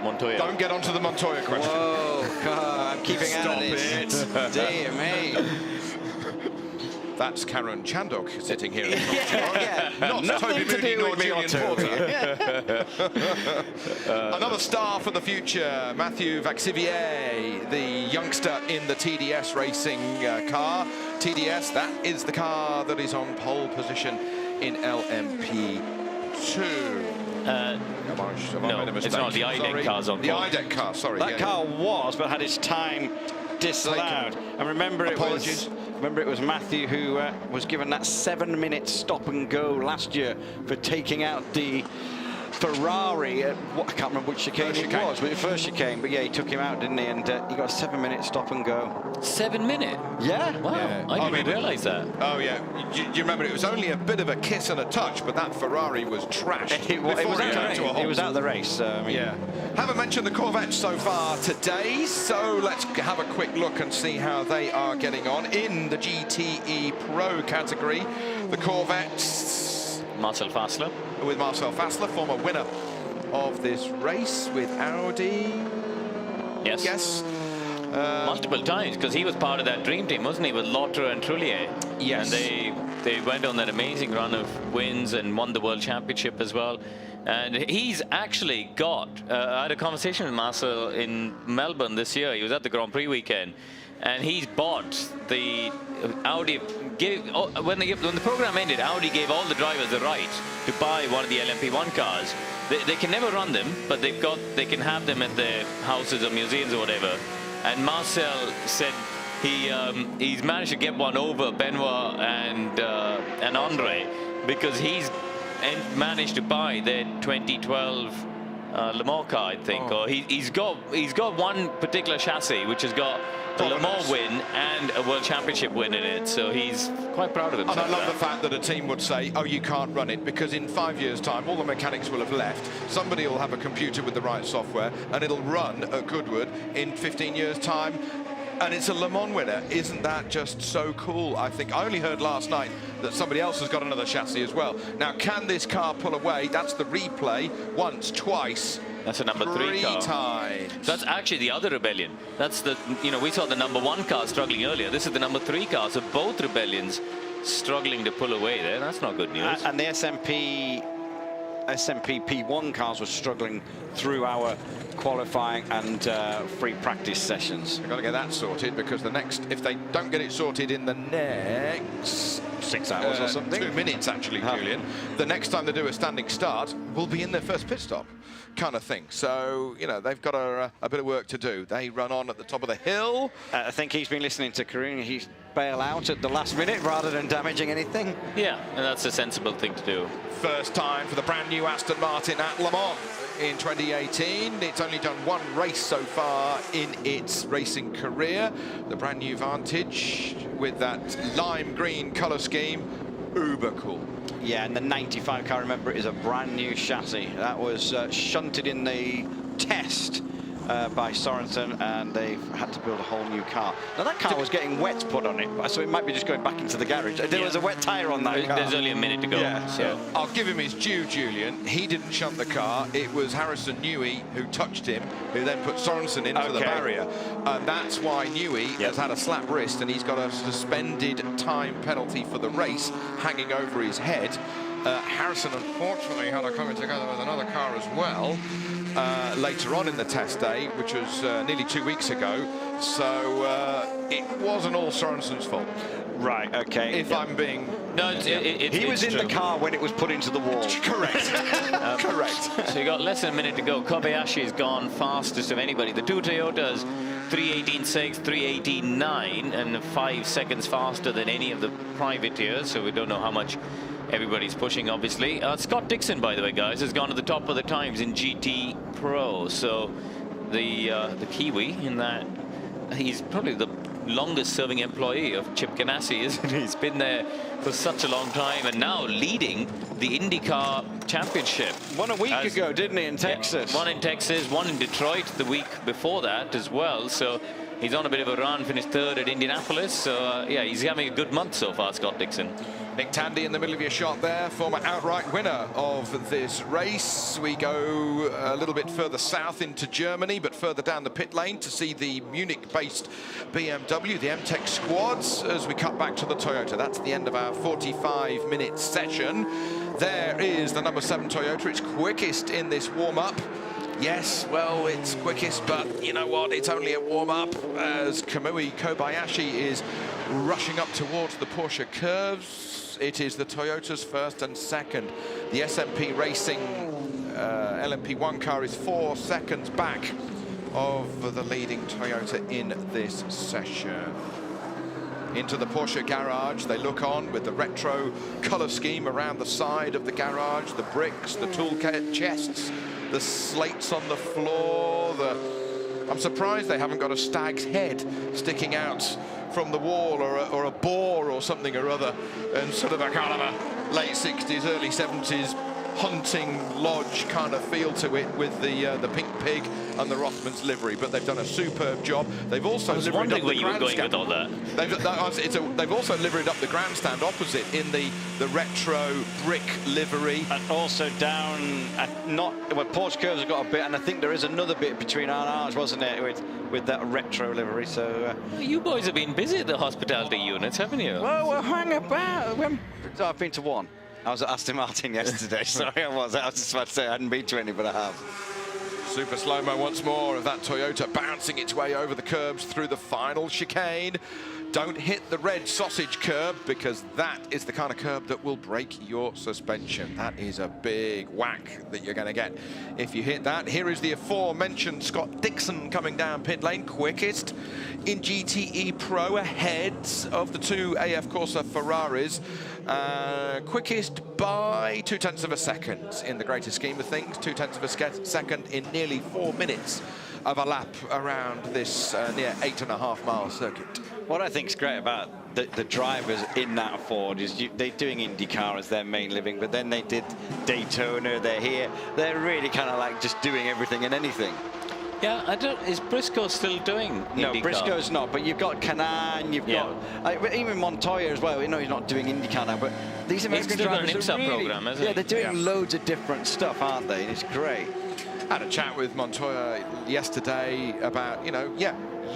Montoya? Don't get onto the Montoya question. Whoa, God, I'm keeping out of this. Stop it. Dear me. That's Karen Chandok sitting here. Not Not nothing Toby to Mooney do nor with me or Julian Porter. Another star for the future, Mathieu Vaxivier, the youngster in the TDS racing car. TDS, that is the car that is on pole position in LMP2. No, it's not. The IDEC car's on. The IDEC car, sorry. That car was, but had its time disallowed. And remember, it was Matthew who was given that 7-minute stop and go last year for taking out the Ferrari at I can't remember which chicane it was, but the first chicane. But yeah, he took him out, didn't he? And he got a 7-minute stop and go. 7 minute? Yeah. Wow. Yeah. I didn't realise that. Oh yeah. Do you remember it was only a bit of a kiss and a touch, but that Ferrari was trashed. It was out of the race. Yeah. Haven't mentioned the Corvettes so far today, so let's have a quick look and see how they are getting on in the GTE Pro category. The Corvettes. Marcel Fassler. With Marcel Fassler, former winner of this race with Audi. Yes. Yes. Multiple times, because he was part of that dream team, wasn't he, with Lautre and Trullier? Yes. And they went on that amazing run of wins and won the World Championship as well. And he's actually got, I had a conversation with Marcel in Melbourne this year. He was at the Grand Prix weekend, and he's bought the Audi. When the program ended, Audi gave all the drivers the right to buy one of the LMP1 cars. They can never run them, but they can have them at their houses or museums or whatever. And Marcel said he's managed to get one over Benoit and Andre, because he's managed to buy their 2012 Le Mans car, I think. Or he's got one particular chassis which has got the Le Mans win and a World Championship win in it, so he's quite proud of himself. And I love the fact that a team would say, oh, you can't run it, because in 5 years' time, all the mechanics will have left. Somebody will have a computer with the right software, and it'll run at Goodwood in 15 years' time. And it's a Le Mans winner. Isn't that just so cool? I think I only heard last night that somebody else has got another chassis as well. Now, can this car pull away? That's the replay. Once, twice. That's a number 3 car. 3 times. That's actually the other rebellion. That's the, we saw the number 1 car struggling earlier. This is the number 3 car. So both rebellions struggling to pull away there. That's not good news. And the SMP P1 cars were struggling through our qualifying and free practice sessions. We've got to get that sorted, because the next, if they don't get it sorted in the next 6 hours or something. 2 minutes, actually, Julian, the next time they do a standing start will be in their first pit stop, kind of thing. So, they've got a bit of work to do. They run on at the top of the hill. I think he's been listening to Karun. He's bail out at the last minute rather than damaging anything. Yeah, and that's a sensible thing to do. First time for the brand new Aston Martin at Le Mans in 2018. It's only done 1 race so far in its racing career. The brand new Vantage with that lime green colour scheme, uber cool. Yeah, and the 95 car, remember, is a brand new chassis. That was shunted in the test by Sorensen, and they've had to build a whole new car. Now, that car was getting wet put on it, so it might be just going back into the garage. There was a wet tyre on that car. There's only a minute to go. Yeah, so I'll give him his due, Julian. He didn't shunt the car. It was Harrison Newey who touched him, who then put Sorensen into the barrier. And that's why Newey has had a slap wrist, and he's got a suspended time penalty for the race hanging over his head. Harrison, unfortunately, had a coming together with another car as well later on in the test day, which was nearly 2 weeks ago. So it wasn't all Sorensen's fault. Right, okay. If I'm being... No, he was in the car when it was put into the wall. Correct. Correct. So you got less than a minute to go. Kobayashi's gone fastest of anybody. The 2 Toyotas 3:18.6, 3:18.9, and 5 seconds faster than any of the privateers. So we don't know how much everybody's pushing, obviously. Scott Dixon, by the way, guys, has gone to the top of the times in GT Pro. So the Kiwi in that, he's probably the longest serving employee of Chip Ganassi, isn't he? He's been there for such a long time and now leading the IndyCar Championship. Won a week ago, didn't he, in Texas? Yeah, one in Texas, one in Detroit the week before that as well. So he's on a bit of a run, finished third at Indianapolis. So yeah, he's having a good month so far, Scott Dixon. Nick Tandy in the middle of your shot there, former outright winner of this race. We go a little bit further south into Germany, but further down the pit lane to see the Munich-based BMW, the M-Tech squads, as we cut back to the Toyota. That's the end of our 45-minute session. There is the number 7 Toyota. It's quickest in this warm-up. Yes, well, it's quickest, but you know what? It's only a warm-up as Kamui Kobayashi is rushing up towards the Porsche curves. It is the Toyota's first and second. The SMP Racing LMP1 car is 4 seconds back of the leading Toyota in this session. Into the Porsche Garage, they look on with the retro colour scheme around the side of the garage, the bricks, the tool chests, the slates on the floor. I'm surprised they haven't got a stag's head sticking out from the wall, or a boar or something or other, and sort of a kind of a late 60s, early 70s hunting lodge kind of feel to it with the pink pig and the Rothmans livery. But they've done a superb job. They've also liveried up the grandstand. They've also liveried up the grandstand opposite in the retro brick livery. And also down at Porsche curves have got a bit, and I think there is another bit between ours, wasn't it, with that retro livery. So you boys have been busy at the hospitality units, haven't you? Well, we'll hang about. I've been to one. I was at Aston Martin yesterday. Sorry, I was just about to say I hadn't been to any, but I have. Super slow-mo once more of that Toyota bouncing its way over the curbs through the final chicane. Don't hit the red sausage curb, because that is the kind of curb that will break your suspension. That is a big whack that you're going to get if you hit that. Here is the aforementioned Scott Dixon coming down pit lane, quickest in GTE Pro, ahead of the 2 AF Corsa Ferraris. Quickest by 0.2 of a second in the greater scheme of things. 0.2 of a second in nearly 4 minutes of a lap around this near 8.5-mile circuit. What I think is great about the drivers in that Ford is they're doing IndyCar as their main living, but then they did Daytona, they're here. They're really kind of like just doing everything and anything. Yeah, is Briscoe still doing IndyCar? No, Briscoe's not, but you've got Canan, you've got even Montoya as well. You know, he's not doing IndyCar now, but these American drivers are really, program, isn't it? They're doing loads of different stuff, aren't they? And it's great. I had a chat with Montoya yesterday about,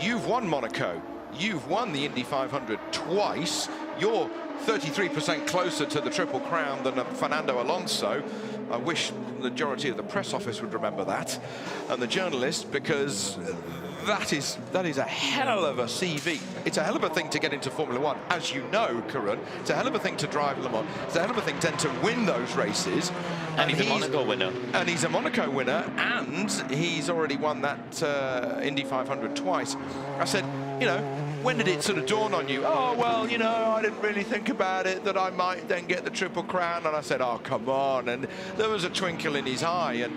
you've won Monaco. You've won the Indy 500 twice. You're 33% closer to the Triple Crown than Fernando Alonso. I wish the majority of the press office would remember that, and the journalists, because that is a hell of a CV. It's a hell of a thing to get into Formula One, as you know, Karun. It's a hell of a thing to drive Le Mans. It's a hell of a thing then to win those races. And he's a Monaco winner. And he's a Monaco winner, and he's already won that Indy 500 twice. I said, when did it sort of dawn on you? Oh, well, I didn't really think about it, that I might then get the Triple Crown. And I said, oh, come on. And there was a twinkle in his eye. And,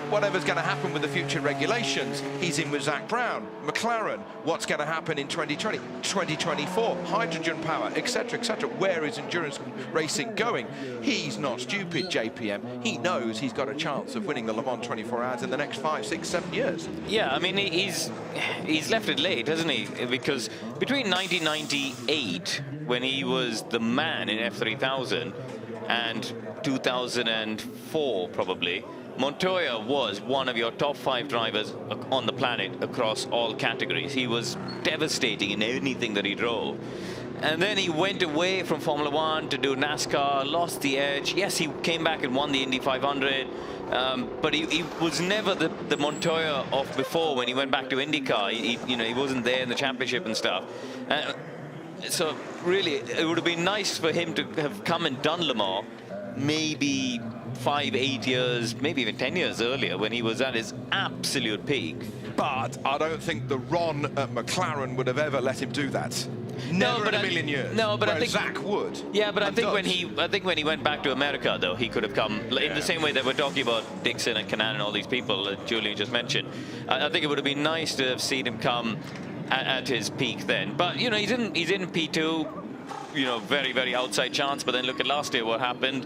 whatever's going to happen with the future regulations, he's in with Zach Brown, McLaren. What's going to happen in 2020, 2024, hydrogen power, etc., etc. Where is endurance racing going? He's not stupid, JPM. He knows he's got a chance of winning the Le Mans 24 Hours in the next 5, 6, 7 years. Yeah, I mean, he's left it late, hasn't he? Because between 1998, when he was the man in F3000, and 2004, probably, Montoya was one of your top 5 drivers on the planet across all categories. He was devastating in anything that he drove. And then he went away from Formula One to do NASCAR, lost the edge. Yes, he came back and won the Indy 500, but he was never the Montoya of before when he went back to IndyCar. He wasn't there in the championship and stuff. So really, it would have been nice for him to have come and done Le Mans maybe 5, 8 years, maybe even 10 years earlier when he was at his absolute peak. But I don't think the Ron at McLaren would have ever let him do that. Never in a million years. No, but I think Zach would. Yeah, but I think when he went back to America, though, he could have come in the same way that we're talking about Dixon and Canaan and all these people that Julian just mentioned. I think it would have been nice to have seen him come at his peak then. But you know, he's in P2. You know, very, very outside chance. But then look at last year, what happened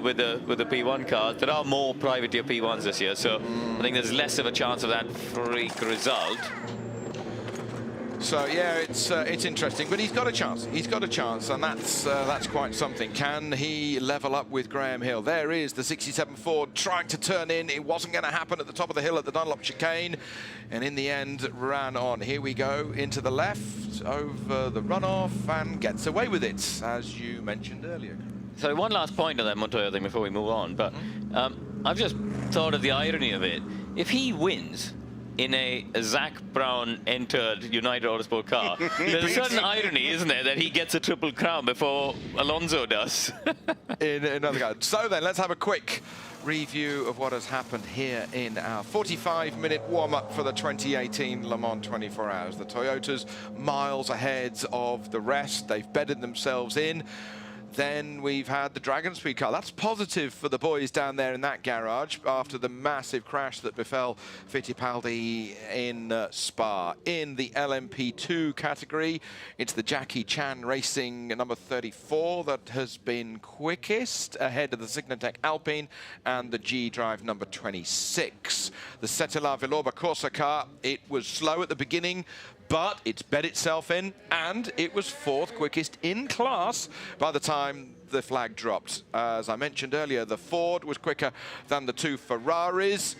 with the P1 cars. There are more privateer P1s this year, so I think there's less of a chance of that freak result. So yeah, it's interesting, but he's got a chance. He's got a chance, and that's quite something. Can he level up with Graham Hill? There is the 67 Ford trying to turn in. It wasn't going to happen at the top of the hill at the Dunlop chicane, and in the end ran on. Here we go into the left over the runoff and gets away with it, as you mentioned earlier. So one last point on that Montoya thing before we move on, but I've just thought of the irony of it. If he wins in a Zach Brown entered United Autosport car, there's a certain irony, isn't there, that he gets a triple crown before Alonso does. In another car. So then let's have a quick review of what has happened here in our 45-minute warm-up for the 2018 Le Mans 24 Hours. The Toyotas miles ahead of the rest. They've bedded themselves in. Then we've had the Dragon Speed car. That's positive for the boys down there in that garage after the massive crash that befell Fittipaldi in Spa. In the LMP2 category, it's the Jackie Chan Racing number 34 that has been quickest, ahead of the Signatec Alpine and the G-Drive number 26. The Cetilar Villorba Corsa car, it was slow at the beginning, but it's bed itself in, and it was 4th quickest in class by the time the flag dropped. As I mentioned earlier, the Ford was quicker than the 2 Ferraris.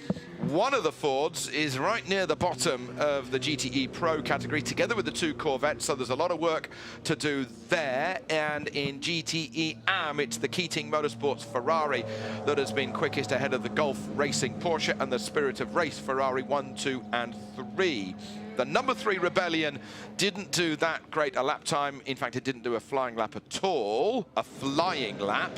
One of the Fords is right near the bottom of the GTE Pro category, together with the 2 Corvettes, so there's a lot of work to do there. And in GTE AM, it's the Keating Motorsports Ferrari that has been quickest, ahead of the Gulf Racing Porsche and the Spirit of Race Ferrari 1, 2, and 3. The number 3 Rebellion didn't do that great a lap time. In fact, it didn't do a flying lap at all, a flying lap,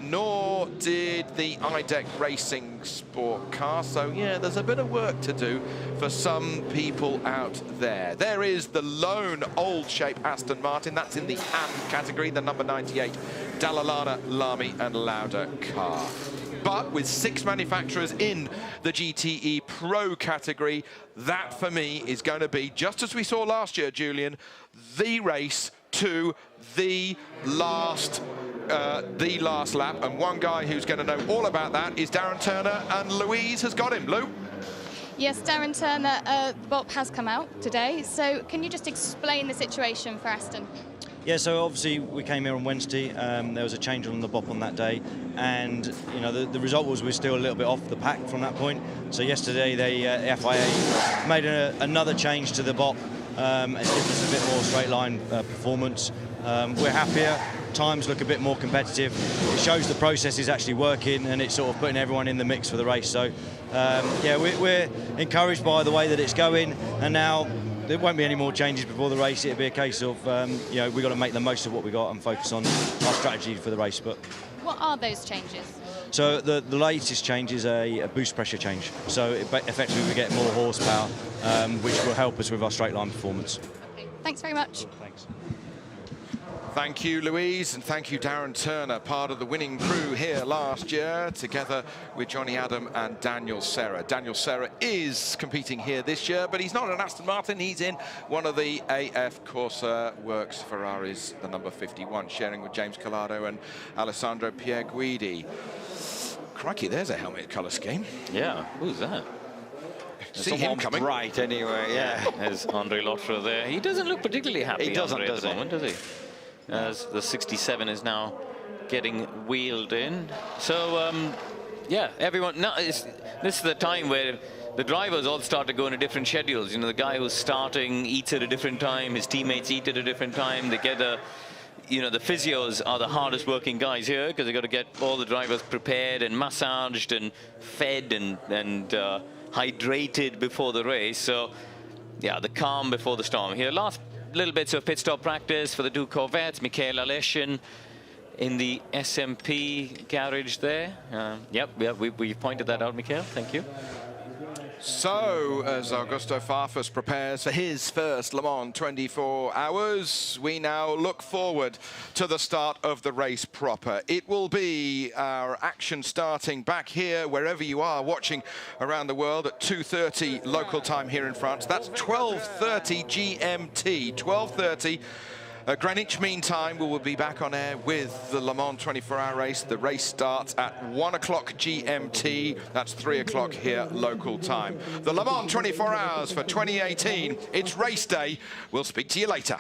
nor did the IDEC Racing Sport car. So yeah, there's a bit of work to do for some people out there. There is the lone old shape Aston Martin. That's in the AM category, the number 98 Dalalana, Lamy and Lauda car. But with 6 manufacturers in the GTE Pro category, that for me is going to be, just as we saw last year, Julian, the race to the last lap. And one guy who's going to know all about that is Darren Turner, and Louise has got him. Lou? Yes, Darren Turner, the BOP has come out today. So can you just explain the situation for Aston? Yeah, so obviously we came here on Wednesday. There was a change on the BOP on that day, and you know the result was we're still a little bit off the pack from that point. So yesterday the FIA made another change to the BOP and given us a bit more straight line performance. We're happier. Times look a bit more competitive. It shows the process is actually working, and it's sort of putting everyone in the mix for the race. So yeah, we're encouraged by the way that it's going, and now there won't be any more changes before the race. It'll be a case of, you know, we've got to make the most of what we got and focus on our strategy for the race. But what are those changes? So the latest change is a boost pressure change. So effectively we get more horsepower, which will help us with our straight line performance. Okay. Thanks very much. Thanks. Thank you, Louise, and thank you, Darren Turner, part of the winning crew here last year, together with Johnny Adam and Daniel Serra. Daniel Serra is competing here this year, but he's not an Aston Martin. He's in one of the AF Corsa Works Ferraris, the number 51, sharing with James Collado and Alessandro Pierguidi. Crikey, there's a helmet colour scheme. Yeah, who's that? See him coming. Bright anyway, yeah. There's Andre Lotre there. He doesn't look particularly happy, He doesn't, Andre, does at the he? moment, does he? As the 67 is now getting wheeled in. So, yeah, everyone... No, this is the time where the drivers all start to go into different schedules. You know, the guy who's starting eats at a different time, his teammates eat at a different time. They get a... You know, the physios are the hardest working guys here because they've got to get all the drivers prepared and massaged and fed and hydrated before the race. So, yeah, the calm before the storm. Here, last little bits of pit stop practice for the 2 Corvettes. Michael Aleshin in the SMP garage there. Yep, we pointed that out, Mikhail. Thank you. So, as Augusto Farfus prepares for his first Le Mans 24 hours, we now look forward to the start of the race proper. It will be our action starting back here, wherever you are watching around the world, at 2:30 local time here in France. That's 12:30 GMT, 12:30. Greenwich Meantime, we will be back on air with the Le Mans 24-hour race. The race starts at 1 o'clock GMT. That's 3 o'clock here local time. The Le Mans 24 hours for 2018. It's race day. We'll speak to you later.